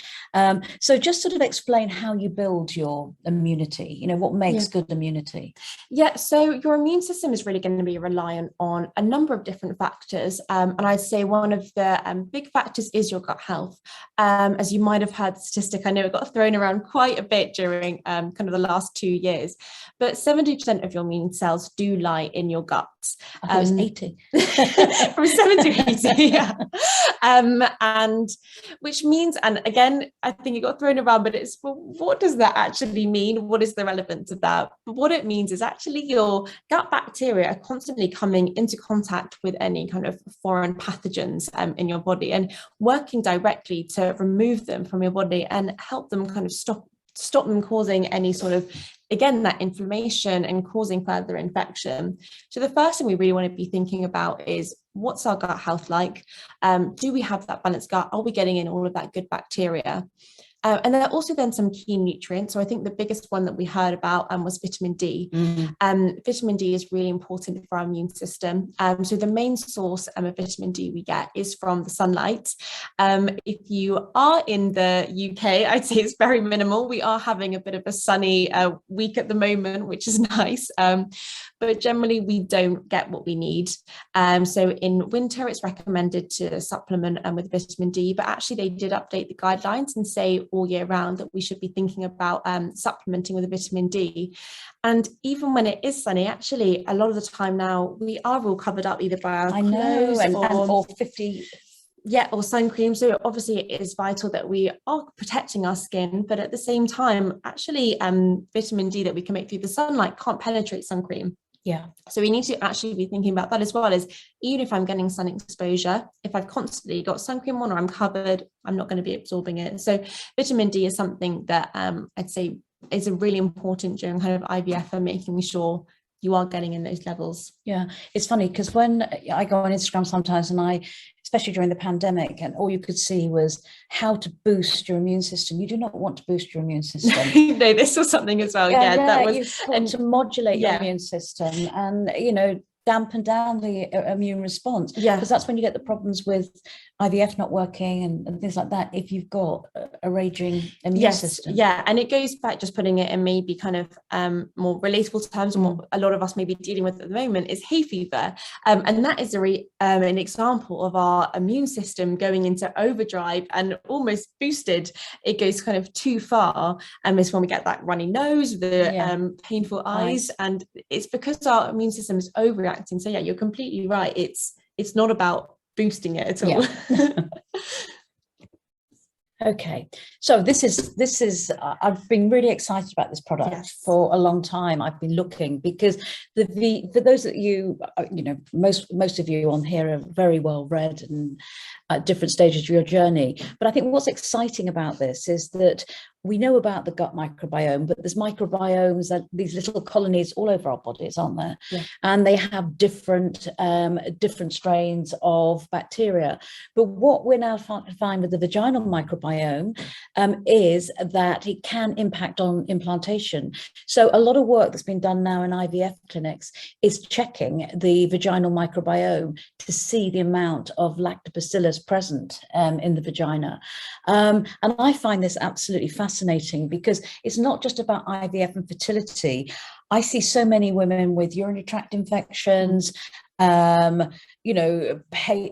So just sort of explain how you build your immunity, what makes good immunity? Yeah, so your immune system is really going to be reliant on a number of different factors. And I'd say one of the big factors is your gut health. As you might have heard the statistic, I know it got thrown around quite a bit during kind of the last 2 years, but 70% of your immune cells do lie in your gut. I thought it was 80. From 7 to 80, yeah. And which means, and again, I think it got thrown around, but it's, well, what does that actually mean? What is the relevance of that? But what it means is actually your gut bacteria are constantly coming into contact with any kind of foreign pathogens in your body and working directly to remove them from your body and help them kind of stop them causing any sort of, again, that inflammation and causing further infection. So the first thing we really want to be thinking about is, what's our gut health like? Do we have that balanced gut? Are we getting in all of that good bacteria? And there are also then some key nutrients. So I think the biggest one that we heard about was vitamin D. Vitamin D is really important for our immune system. So the main source of vitamin D we get is from the sunlight. If you are in the UK, I'd say it's very minimal. We are having a bit of a sunny week at the moment, which is nice. But generally we don't get what we need. So in winter, it's recommended to supplement with vitamin D, but actually they did update the guidelines and say all year round that we should be thinking about supplementing with a vitamin D. And even when it is sunny, actually a lot of the time now we are all covered up either by our clothes or 50 or sun cream. So obviously it is vital that we are protecting our skin, but at the same time actually vitamin D that we can make through the sunlight can't penetrate sun cream. So we need to actually be thinking about that as well, as even if I'm getting sun exposure, if I've constantly got sun cream on or I'm covered, I'm not going to be absorbing it. So vitamin D is something that I'd say is really important during kind of IVF and making sure you are getting in those levels. Yeah, it's funny because when I go on Instagram sometimes and especially during the pandemic, and all you could see was how to boost your immune system. You do not want to boost your immune system. No, this was something as well. That was, you've got to modulate your immune system and, dampen down the immune response. Because that's when you get the problems with IVF not working and things like that, if you've got a raging immune system. And it goes back, just putting it in maybe kind of more relatable terms, and what a lot of us may be dealing with at the moment is hay fever. And that is an example of our immune system going into overdrive and almost boosted. It goes kind of too far, and it's when we get that runny nose, the painful eyes, and it's because our immune system is overreacting. So you're completely right. It's not about boosting it at all. Okay, so this is I've been really excited about this product for a long time. I've been looking because for those that most of you on here are very well read and at different stages of your journey. But I think what's exciting about this is that we know about the gut microbiome, but there's microbiomes, that these little colonies all over our bodies, aren't there? And they have different strains of bacteria. But what we're now finding with the vaginal microbiome is that it can impact on implantation. So a lot of work that's been done now in IVF clinics is checking the vaginal microbiome to see the amount of lactobacillus present in the vagina. And I find this absolutely fascinating, fascinating, because it's not just about IVF and fertility. I see so many women with urinary tract infections,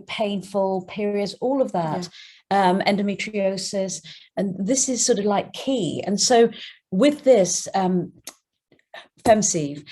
painful periods, all of that, endometriosis, and this is sort of like key. And so with this FemCEIV,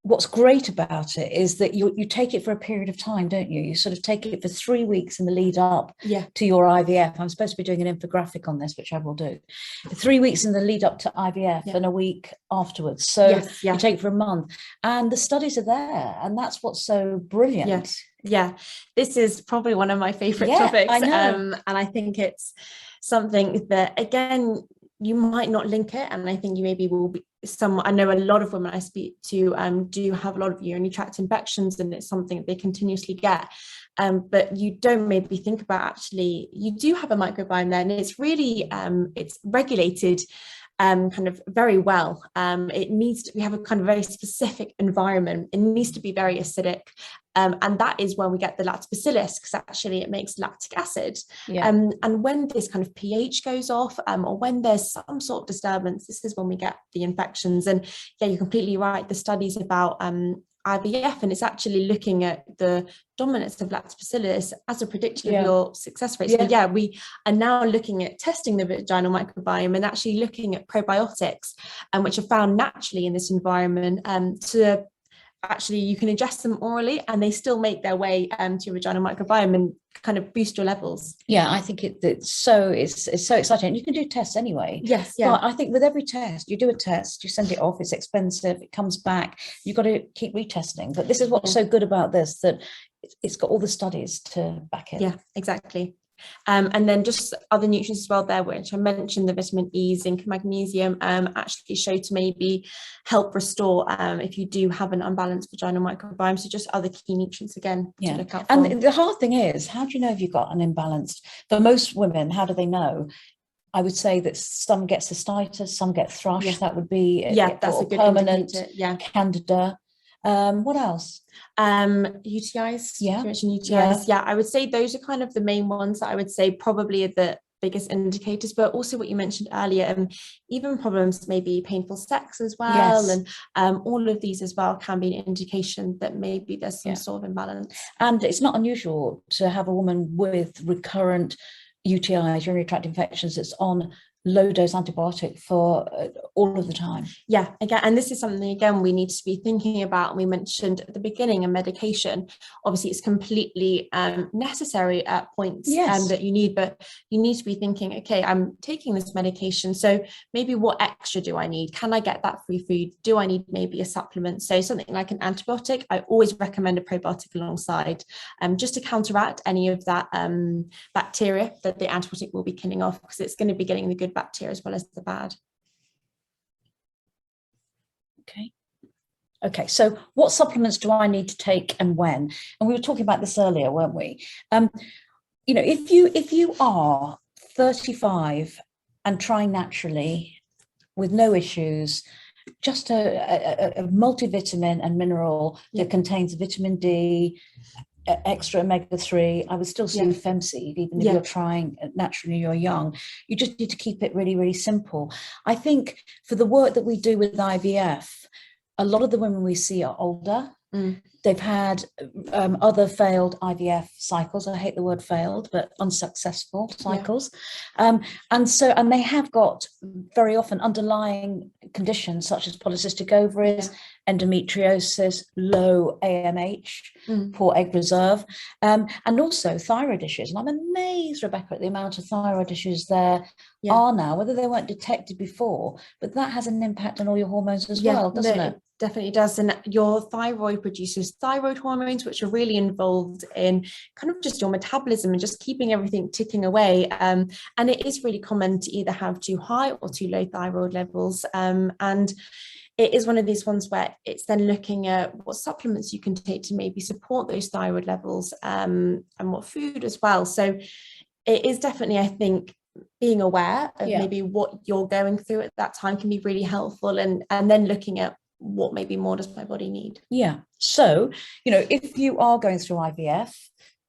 what's great about it is that you take it for a period of time, don't you? You sort of take it for 3 weeks in the lead up to your IVF. I'm supposed to be doing an infographic on this, which I will do. 3 weeks in the lead up to IVF and a week afterwards. So you take it for a month, and the studies are there, and that's what's so brilliant. Yeah, this is probably one of my favorite topics. I know. And I think it's something that, again, you might not link it, and I think you maybe will be I know a lot of women I speak to do have a lot of urinary tract infections, and it's something that they continuously get, but you don't maybe think about, actually you do have a microbiome there, and it's really it's regulated kind of very well. We have a kind of very specific environment. It needs to be very acidic, and that is when we get the lactobacillus, because actually it makes lactic acid. And when this kind of pH goes off, or when there's some sort of disturbance, this is when we get the infections. And you're completely right. The studies about IVF, and it's actually looking at the dominance of lactobacillus as a predictor of your success rate. So we are now looking at testing the vaginal microbiome and actually looking at probiotics, which are found naturally in this environment, to actually, you can ingest them orally and they still make their way to your vaginal microbiome and kind of boost your levels. I think it's so exciting. And you can do tests anyway. But I think with every test, you do a test, you send it off, it's expensive, it comes back, you've got to keep retesting. But this is what's so good about this, that it's got all the studies to back it. Exactly. And then just other nutrients as well there, which I mentioned, the vitamin E, zinc and magnesium actually show to maybe help restore if you do have an unbalanced vaginal microbiome. So just other key nutrients again to look out for. And the hard thing is, how do you know if you've got an imbalanced? For most women, how do they know? I would say that some get cystitis, some get thrush. That would be that's a good permanent candida. What else? UTIs. You mentioned UTIs. I would say those are kind of the main ones that I would say probably are the biggest indicators, but also what you mentioned earlier, even problems, maybe painful sex as well, and all of these as well can be an indication that maybe there's some sort of imbalance. And it's not unusual to have a woman with recurrent UTIs, urinary tract infections, that's on low dose antibiotic for all of the time. Again, and this is something again we need to be thinking about. We mentioned at the beginning, a medication, obviously it's completely necessary at points that you need, but you need to be thinking, okay, I'm taking this medication, so maybe what extra do I need? Can I get that free food? Do I need maybe a supplement? So something like an antibiotic, I always recommend a probiotic alongside, just to counteract any of that bacteria that the antibiotic will be killing off, because it's going to be getting the good bacteria as well as the bad. Okay, so what supplements do I need to take and when? And we were talking about this earlier, weren't we? If you are 35 and trying naturally with no issues, just a multivitamin and mineral that contains vitamin D, extra omega-3, I would still see FemCEIV, even if you're trying naturally, you're young. You just need to keep it really, really simple. I think for the work that we do with IVF, a lot of the women we see are older. They've had other failed IVF cycles. I hate the word failed, but unsuccessful cycles. And they have got very often underlying conditions such as polycystic ovaries, endometriosis, low AMH, poor egg reserve, and also thyroid issues. And I'm amazed, Rebecca, at the amount of thyroid issues there are now, whether they weren't detected before, but that has an impact on all your hormones as well, doesn't it? Definitely does. And your thyroid produces thyroid hormones, which are really involved in kind of just your metabolism and just keeping everything ticking away. And it is really common to either have too high or too low thyroid levels. And it is one of these ones where it's then looking at what supplements you can take to maybe support those thyroid levels, and what food as well. So it is definitely, I think, being aware of maybe what you're going through at that time can be really helpful, and then looking at what maybe more does my body need. So, if you are going through IVF,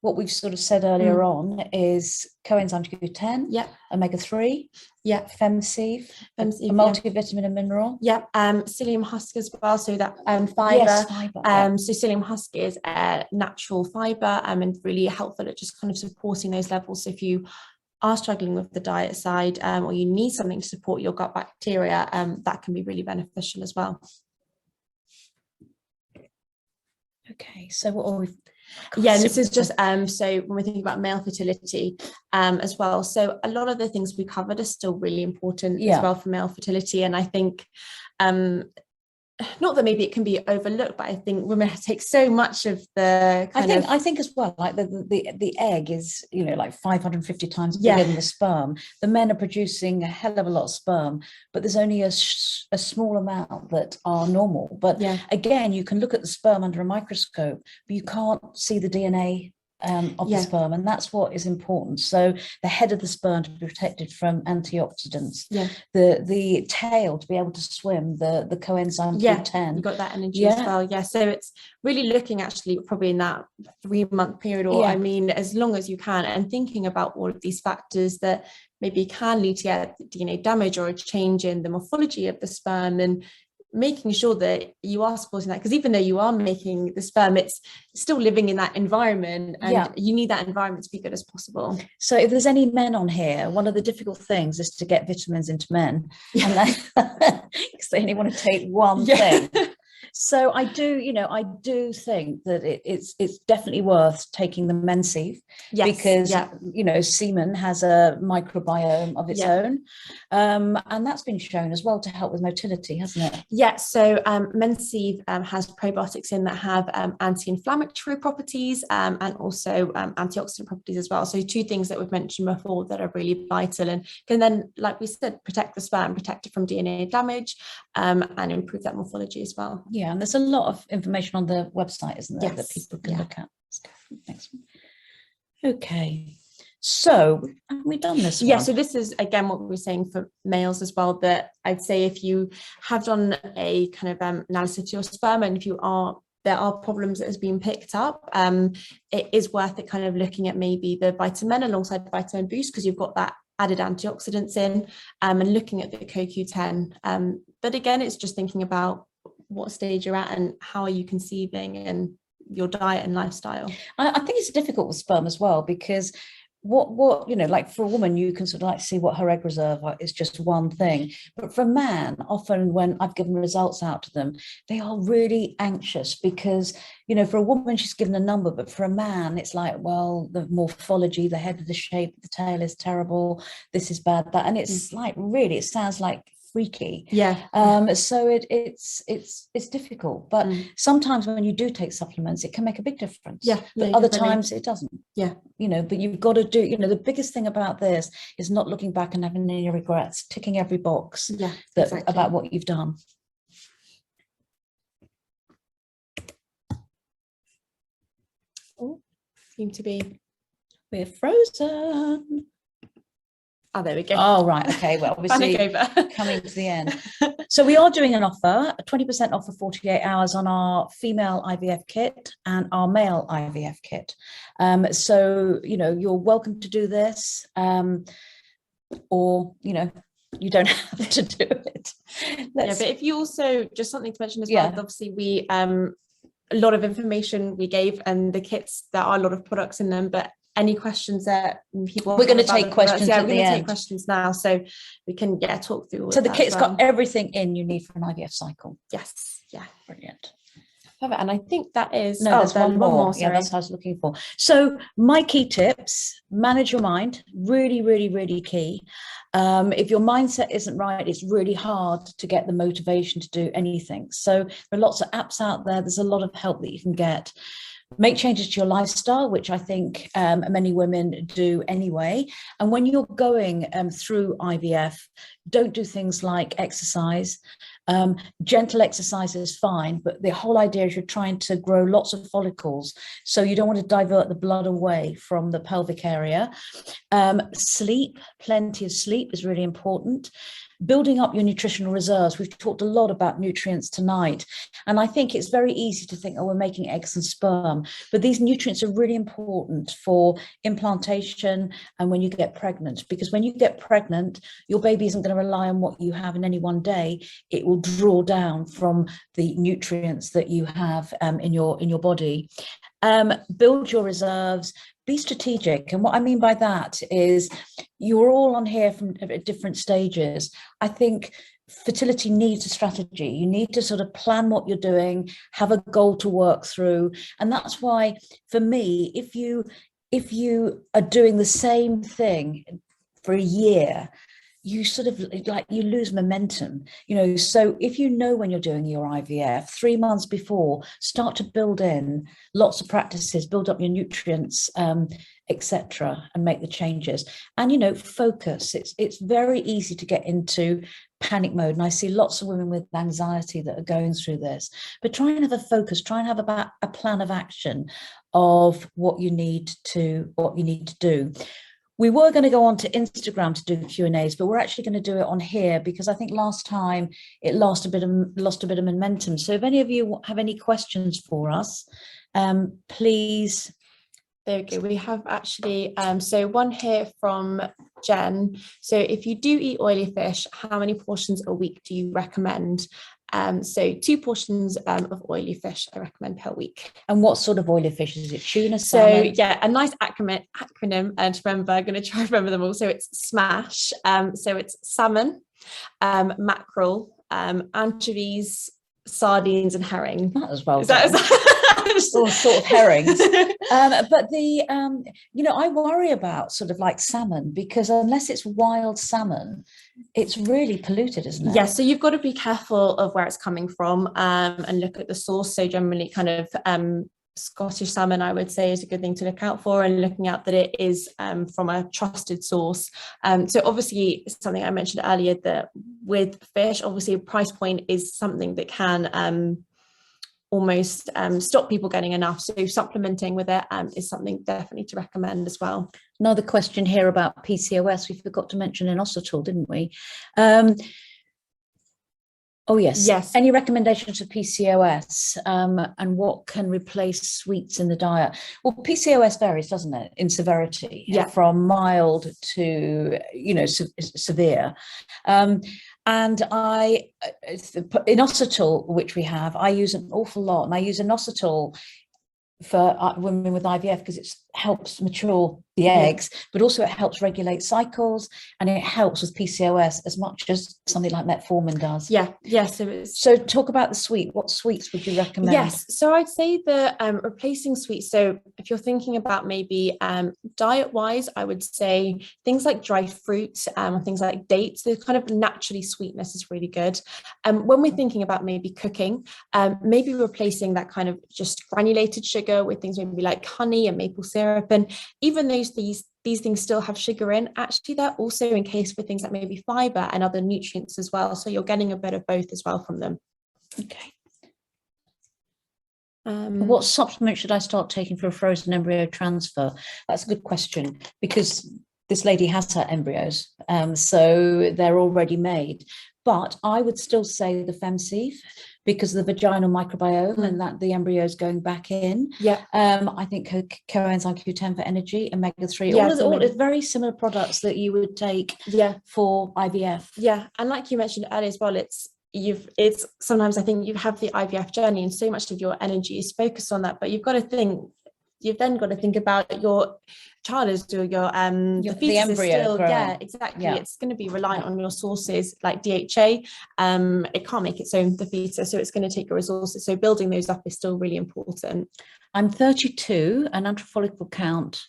what we've sort of said earlier on is coenzyme Q10, omega-3, femcev, a multivitamin and mineral. Psyllium husk as well, so that fiber. Yes, fiber. So psyllium husk is a natural fiber and really helpful at just kind of supporting those levels. So if you are struggling with the diet side or you need something to support your gut bacteria, that can be really beneficial as well. Okay, so what are we? This is just so when we think about male fertility as well, so a lot of the things we covered are still really important as well for male fertility, and I think not that maybe it can be overlooked, but I think women take so much of the I think as well, like the egg is, you know, like 550 times bigger than the sperm. The men are producing a hell of a lot of sperm, but there's only a small amount that are normal. But again, you can look at the sperm under a microscope, but you can't see the DNA of the sperm, and that's what is important. So the head of the sperm to be protected from antioxidants, the tail to be able to swim, the coenzyme Q10, you got that energy as well. So it's really looking actually probably in that 3-month period, or I mean as long as you can, and thinking about all of these factors that maybe can lead to DNA damage or a change in the morphology of the sperm, and making sure that you are supporting that, because even though you are making the sperm, it's still living in that environment, and you need that environment to be good as possible. So if there's any men on here, one of the difficult things is to get vitamins into men, and because they only want to take one thing. So I do think that it's definitely worth taking the mensev, because semen has a microbiome of its own, and that's been shown as well to help with motility, hasn't it? So mensev has probiotics in that have anti-inflammatory properties and also antioxidant properties as well. So 2 things that we've mentioned before that are really vital, and can then, like we said, protect the sperm, protect it from DNA damage, and improve that morphology as well. And there's a lot of information on the website, isn't there, that people can look at. Next one. Okay, so have we done this one? So this is again what we were saying for males as well, that I'd say if you have done a kind of analysis of your sperm, and if there are problems that has been picked up, it is worth it kind of looking at maybe the vitamin alongside vitamin boost, because you've got that added antioxidants in, and looking at the CoQ10. But again, it's just thinking about what stage you're at and how are you conceiving and your diet and lifestyle. I think it's difficult with sperm as well, because what like for a woman, you can sort of like see what her egg reserve is, just one thing. But for a man, often when I've given results out to them, they are really anxious, because for a woman she's given a number, but for a man it's like, well, the morphology, the head of the shape, the tail is terrible, this is bad, that, and it's like, really, it sounds like freaky. So it's difficult, but sometimes when you do take supplements, it can make a big difference. But other times it doesn't. But you've got to do, the biggest thing about this is not looking back and having any regrets, ticking every box about what you've done. Seem to be, we're frozen. Oh, there we go. Oh, right. Okay. Well, obviously coming to the end. So we are doing an offer, a 20% off for 48 hours on our female IVF kit and our male IVF kit. So, you're welcome to do this, or, you don't have to do it. But if you also, just something to mention as well, obviously we, a lot of information we gave, and the kits, there are a lot of products in them, but any questions that people, we're going to take questions we're going to take questions now, so we can talk through all so the kit's got everything in you need for an IVF cycle. Brilliant. Perfect. And I think that is there's one more. That's what I was looking for. So my key tips: manage your mind, really, really, really key. If your mindset isn't right, it's really hard to get the motivation to do anything. So there are lots of apps out there, there's a lot of help that you can get. Make changes to your lifestyle, which I think many women do anyway. And when you're going through IVF, don't do things like exercise. Gentle exercise is fine, but the whole idea is you're trying to grow lots of follicles. So you don't want to divert the blood away from the pelvic area. Sleep, plenty of sleep is really important. building up your nutritional reserves. We've talked a lot about nutrients tonight, and I think it's very easy to think, oh, we're making eggs and sperm, but these nutrients are really important for implantation and when you get pregnant, because when you get pregnant, your baby isn't going to rely on what you have in any one day. It will draw down from the nutrients that you have in your body. Build your reserves, be strategic. And what I mean by that is you're all on here from different stages. I think fertility needs a strategy. You need to sort of plan what you're doing, have a goal to work through. And that's why, for me, if you are doing the same thing for a year, you sort of like, you lose momentum, you know. So if you know when you're doing your IVF 3 months before, start to build in lots of practices, build up your nutrients, etc., and make the changes. And, you know, focus. It's very easy to get into panic mode, and I see lots of women with anxiety that are going through this. But try and have a focus, try and have about a plan of action of what you need to do. We were going to go on to Instagram to do Q&As, but we're actually going to do it on here because I think last time it lost a bit of momentum. So if any of you have any questions for us, please. There we go. We have actually, so one here from Jen. So if you do eat oily fish, how many portions a week do you recommend? So 2 portions of oily fish I recommend per week. And what sort of oily fish is it? Tuna, salmon? So yeah, a nice acronym to remember. I'm going to try to remember them all. So it's SMASH. So it's salmon, mackerel, anchovies, sardines, and herring. That as well. All sort of herrings. But you know, I worry about sort of like salmon, because unless it's wild salmon, it's really polluted, isn't it? Yeah, so you've got to be careful of where it's coming from, and look at the source. So generally kind of Scottish salmon, I would say, is a good thing to look out for, and looking out that it is from a trusted source. So obviously something I mentioned earlier, that with fish, obviously a price point is something that can almost stop people getting enough. So supplementing with it is something definitely to recommend as well. Another question here about PCOS. We forgot to mention inositol, didn't we? Oh, yes. Yes. Any recommendations for PCOS, and what can replace sweets in the diet? Well, PCOS varies, doesn't it, in severity? Yeah. From mild to, you know, severe. And inositol, which we have, I use an awful lot, and I use inositol for women with IVF because it helps mature the eggs, but also it helps regulate cycles, and it helps with PCOS as much as something like metformin does. Yeah. So talk about the sweet. What sweets would you recommend? Yes, so I'd say that replacing sweets, so if you're thinking about maybe diet wise, I would say things like dried fruits, things like dates, the kind of naturally sweetness is really good. When we're thinking about maybe cooking, maybe replacing that kind of just granulated sugar with things maybe like honey and maple syrup. And even though these things still have sugar in, actually they're also encased with things like maybe fiber and other nutrients as well, so you're getting a bit of both as well from them. Okay. What supplement should I start taking for a frozen embryo transfer? That's a good question, because this lady has her embryos, so they're already made. But I would still say the Femcev, because of the vaginal microbiome and that the embryo is going back in. Yeah. I think coenzyme Q10 for energy, omega-3, yeah, all very similar products that you would take for IVF. Yeah, and like you mentioned earlier as well, it's sometimes I think you have the IVF journey and so much of your energy is focused on that, but you've then got to think about your child is your the fetus is still growing. Yeah, exactly. Yeah. It's going to be reliant on your sources like DHA. It can't make its own, the fetus, so it's going to take your resources. So building those up is still really important. I'm 32, and antral follicle count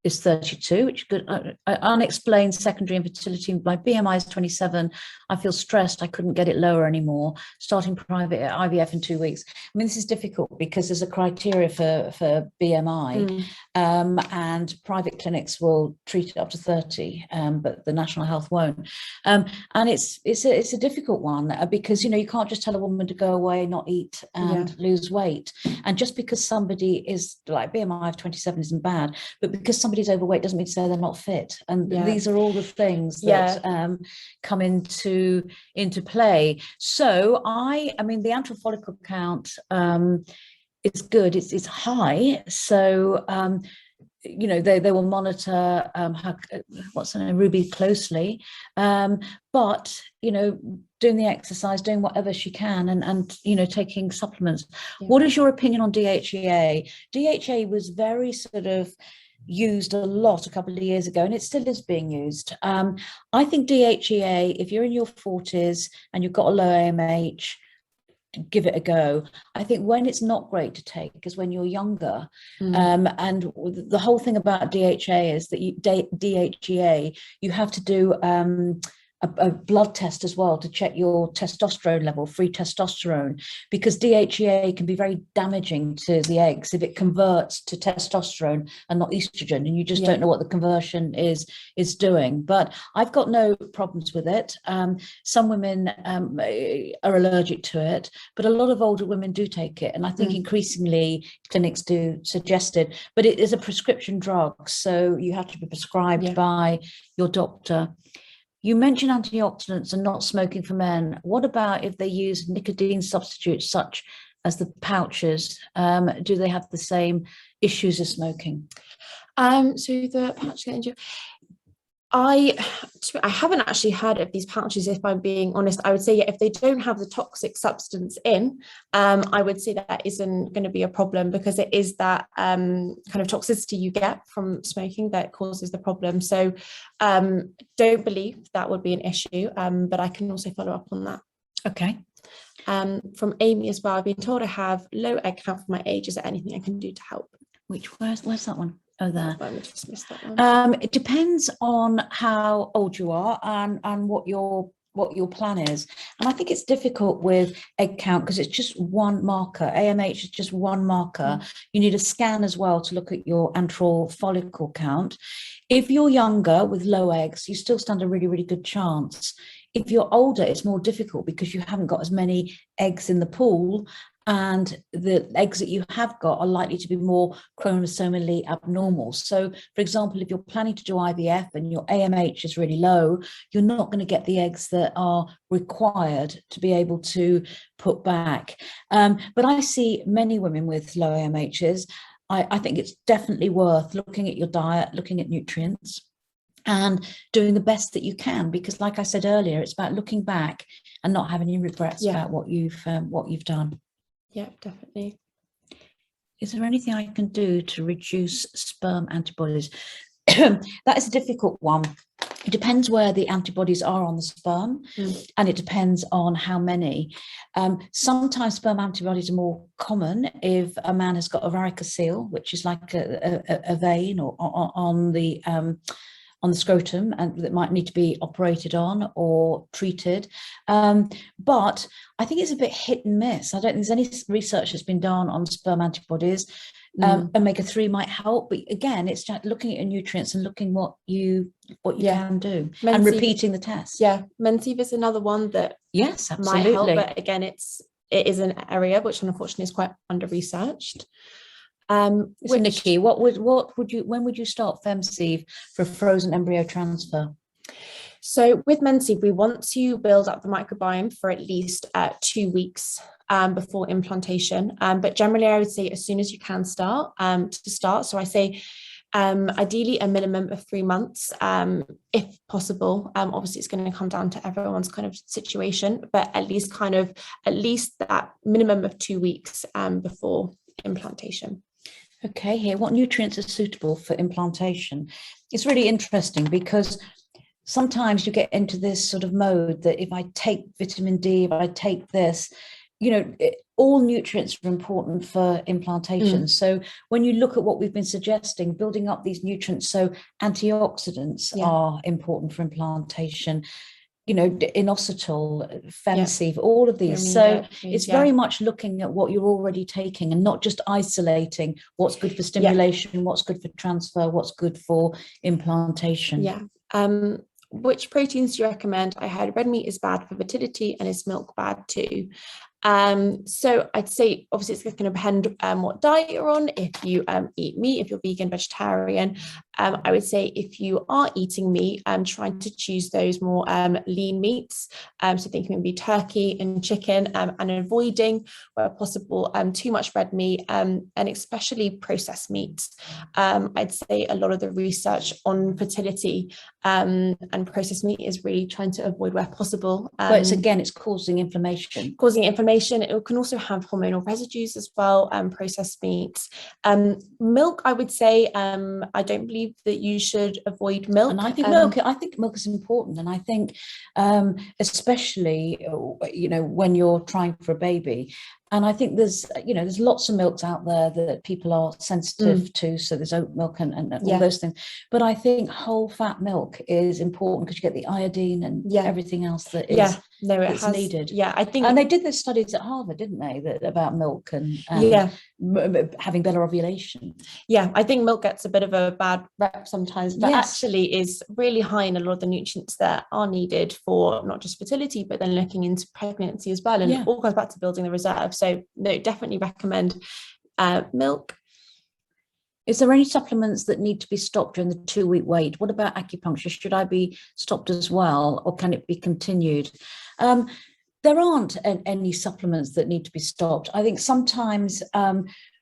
is 32, which is good. Unexplained secondary infertility. My BMI is 27. I feel stressed. I couldn't get it lower anymore. Starting private IVF in 2 weeks. I mean, this is difficult because there's a criteria for BMI, and private clinics will treat it up to 30, but the National Health won't. And it's a difficult one, because, you know, you can't just tell a woman to go away, not eat, and lose weight. And just because somebody is like BMI of 27 isn't bad, but because somebody's overweight doesn't mean to say they're not fit. And these are all the things that come into play. So I mean, the antral follicle count is good. It's high. So you know, they will monitor her, what's her name, Ruby, closely, but you know, doing the exercise, doing whatever she can, and you know, taking supplements. What is your opinion on DHEA? DHEA was very sort of used a lot a couple of years ago, and it still is being used. I think DHEA, if you're in your 40s and you've got a low AMH, give it a go. I think when it's not great to take is when you're younger. And the whole thing about DHA is that DHEA, you have to do a blood test as well to check your testosterone level, free testosterone, because DHEA can be very damaging to the eggs if it converts to testosterone and not estrogen, and you just don't know what the conversion is doing. But I've got no problems with it. Some women are allergic to it, but a lot of older women do take it, and I think increasingly clinics do suggest it. But it is a prescription drug, so you have to be prescribed by your doctor. You mentioned antioxidants and not smoking for men. What about if they use nicotine substitutes such as the pouches? Do they have the same issues as smoking? So the pouch I haven't actually heard of these pouches, if I'm being honest. I would say if they don't have the toxic substance in, I would say that isn't going to be a problem, because it is that kind of toxicity you get from smoking that causes the problem. So don't believe that would be an issue, but I can also follow up on that. Okay. From Amy as well, I've been told I have low egg count for my age. Is there anything I can do to help? Where's that one? Oh, there. I just missed that one. It depends on how old you are and what your plan is. And I think it's difficult with egg count because it's just one marker. AMH is just one marker. You need a scan as well to look at your antral follicle count. If you're younger with low eggs, you still stand a really, really good chance. If you're older, it's more difficult because you haven't got as many eggs in the pool, and the eggs that you have got are likely to be more chromosomally abnormal. So, for example, if you're planning to do IVF and your AMH is really low, you're not going to get the eggs that are required to be able to put back. But I see many women with low AMHs. I think it's definitely worth looking at your diet, looking at nutrients, and doing the best that you can, because like I said earlier, it's about looking back and not having any regrets about what you've done. Yeah, definitely. Is there anything I can do to reduce sperm antibodies? That is a difficult one. It depends where the antibodies are on the sperm, and it depends on how many. Sometimes sperm antibodies are more common if a man has got a varicocele, which is like a vein or on the scrotum, and that might need to be operated on or treated. But I think it's a bit hit and miss. I don't think there's any research that's been done on sperm antibodies. Omega-3 might help, but again, it's just looking at your nutrients and looking what you can do and repeating the test. Mensive is another one that might help, but again, it is an area which unfortunately is quite under-researched. So Nikki, when would you start Femsive for frozen embryo transfer? So with Mensive, we want to build up the microbiome for at least 2 weeks before implantation. But generally, I would say as soon as you can start. So I say ideally a minimum of 3 months, if possible. Obviously, it's going to come down to everyone's kind of situation, but at least that minimum of 2 weeks before implantation. Okay, here, what nutrients are suitable for implantation? It's really interesting because sometimes you get into this sort of mode that if I take vitamin D, if I take this, all nutrients are important for implantation. So when you look at what we've been suggesting, building up these nutrients, so antioxidants are important for implantation. Inositol, Femsive, all of these. So it's very much looking at what you're already taking and not just isolating what's good for stimulation, what's good for transfer, what's good for implantation. Which proteins do you recommend? I heard red meat is bad for fertility and is milk bad too. So I'd say obviously it's going to depend what diet you're on. If you eat meat, if you're vegan, vegetarian, I would say if you are eating meat, trying to choose those more lean meats, so thinking maybe turkey and chicken, and avoiding where possible too much red meat, and especially processed meats. I'd say a lot of the research on fertility and processed meat is really trying to avoid where possible. But it's causing inflammation. It can also have hormonal residues as well, processed meats. Milk, I would say, I don't believe that you should avoid milk. And I think milk is important. And I think especially, when you're trying for a baby. And I think there's lots of milks out there that people are sensitive to. So there's oat milk and all those things. But I think whole fat milk is important because you get the iodine and everything else that is needed. Yeah, I think. And they did those studies at Harvard, didn't they, about milk and having better ovulation. Yeah, I think milk gets a bit of a bad rep sometimes, but actually is really high in a lot of the nutrients that are needed for not just fertility, but then looking into pregnancy as well. And it all comes back to building the reserve. So no, definitely recommend milk. Is there any supplements that need to be stopped during the 2-week wait? What about acupuncture? Should I be stopped as well, or can it be continued? There aren't any supplements that need to be stopped. I think sometimes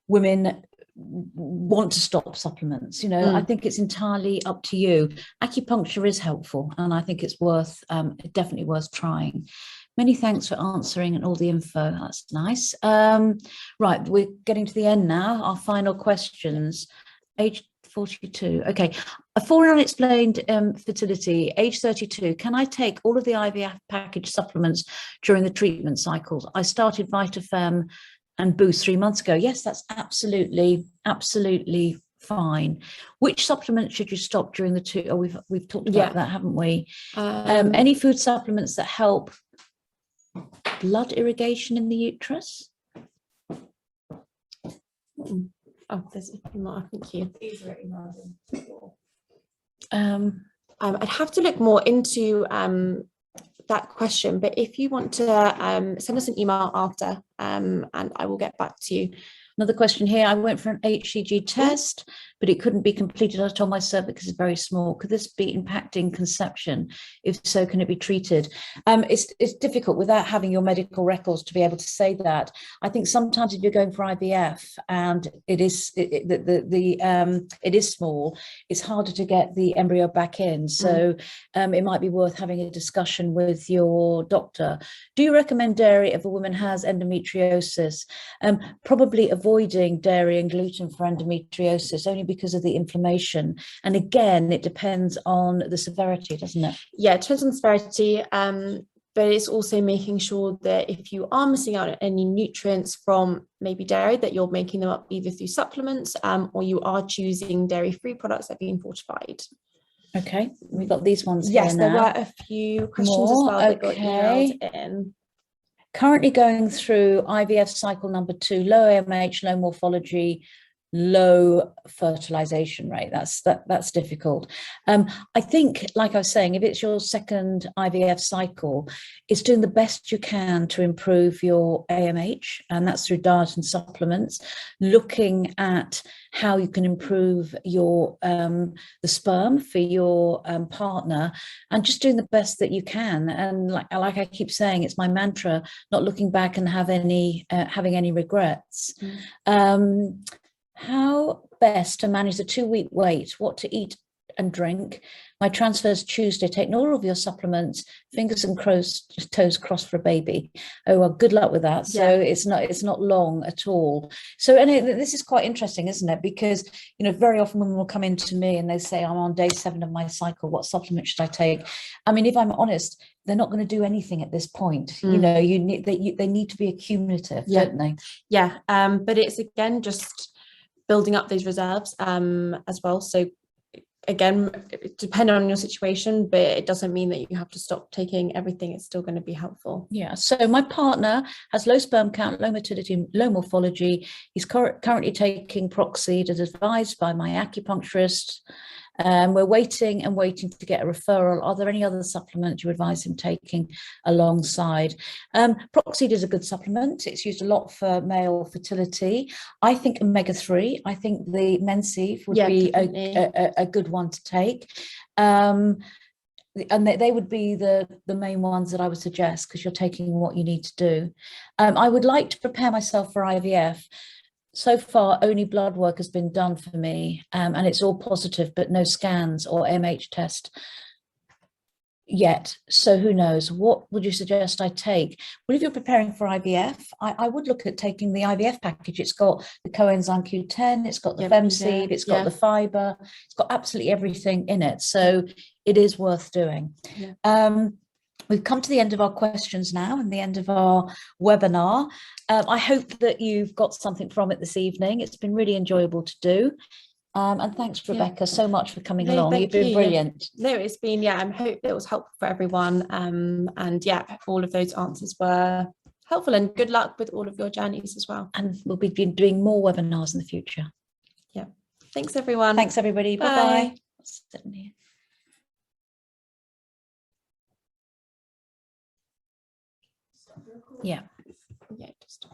women want to stop supplements. I think it's entirely up to you. Acupuncture is helpful, and I think it's definitely worth trying. Many thanks for answering and all the info. That's nice. Right, we're getting to the end now. Our final questions. Age 42. Okay. For an unexplained fertility, age 32, can I take all of the IVF package supplements during the treatment cycles? I started VitaFem and Boost 3 months ago. Yes, that's absolutely fine. Which supplements should you stop during the two? Oh, we've talked about that, haven't we? Any food supplements that help blood irrigation in the uterus? There's a few more. Thank you. These are emailed in. I'd have to look more into that question, but if you want to send us an email after, and I will get back to you. Another question here. I went for an HCG test, but it couldn't be completed. I was told my cervix is very small. Could this be impacting conception? If so, can it be treated? It's difficult without having your medical records to be able to say that. I think sometimes if you're going for IVF and it is small, it's harder to get the embryo back in. So it might be worth having a discussion with your doctor. Do you recommend dairy if a woman has endometriosis? Probably avoiding dairy and gluten for endometriosis, only because of the inflammation. And again, it depends on the severity, doesn't it? Yeah, it depends on the severity, but it's also making sure that if you are missing out on any nutrients from maybe dairy, that you're making them up either through supplements or you are choosing dairy-free products that have been fortified. Okay, we've got these ones here now. Yes, there were a few questions as well that got emailed in. Currently going through IVF cycle number 2, low AMH, low morphology, low fertilization rate. That's difficult. I think, like I was saying, if it's your second IVF cycle, it's doing the best you can to improve your AMH, and that's through diet and supplements, looking at how you can improve your the sperm for your partner, and just doing the best that you can. And like I keep saying, it's my mantra, not looking back and having any regrets. How best to manage the 2-week wait, what to eat and drink. My transfer's Tuesday, taking all of your supplements, fingers and toes crossed for a baby. Oh, well, good luck with that. So it's not long at all. So, and this is quite interesting, isn't it? Because, very often women will come in to me and they say, I'm on day 7 of my cycle. What supplement should I take? I mean, if I'm honest, they're not going to do anything at this point. They need to be accumulative, don't they? Yeah. But it's, again, just building up those reserves as well. So again, depending on your situation, but it doesn't mean that you have to stop taking everything. It's still going to be helpful. Yeah. So my partner has low sperm count, low motility, low morphology. He's currently taking Proxeed as advised by my acupuncturist. We're waiting to get a referral. Are there any other supplements you advise him taking alongside? Proxide is a good supplement. It's used a lot for male fertility. I think omega-3, I think the Mensive would be a good one to take. And they would be the main ones that I would suggest, because you're taking what you need to do. I would like to prepare myself for IVF. So far, only blood work has been done for me, and it's all positive, but no scans or MH test yet. So who knows? What would you suggest I take? Well, if you're preparing for IVF, I would look at taking the IVF package. It's got the coenzyme Q10, it's got the Femseed, it's got the fiber, it's got absolutely everything in it. So it is worth doing. We've come to the end of our questions now and the end of our webinar. I hope that you've got something from it this evening. It's been really enjoyable to do. And thanks, Rebecca, so much for coming along. You've been brilliant. No, it's been, I hope it was helpful for everyone. And all of those answers were helpful, and good luck with all of your journeys as well. And we'll be doing more webinars in the future. Yeah. Thanks, everyone. Thanks, everybody. Bye. Bye-bye. Yeah. Just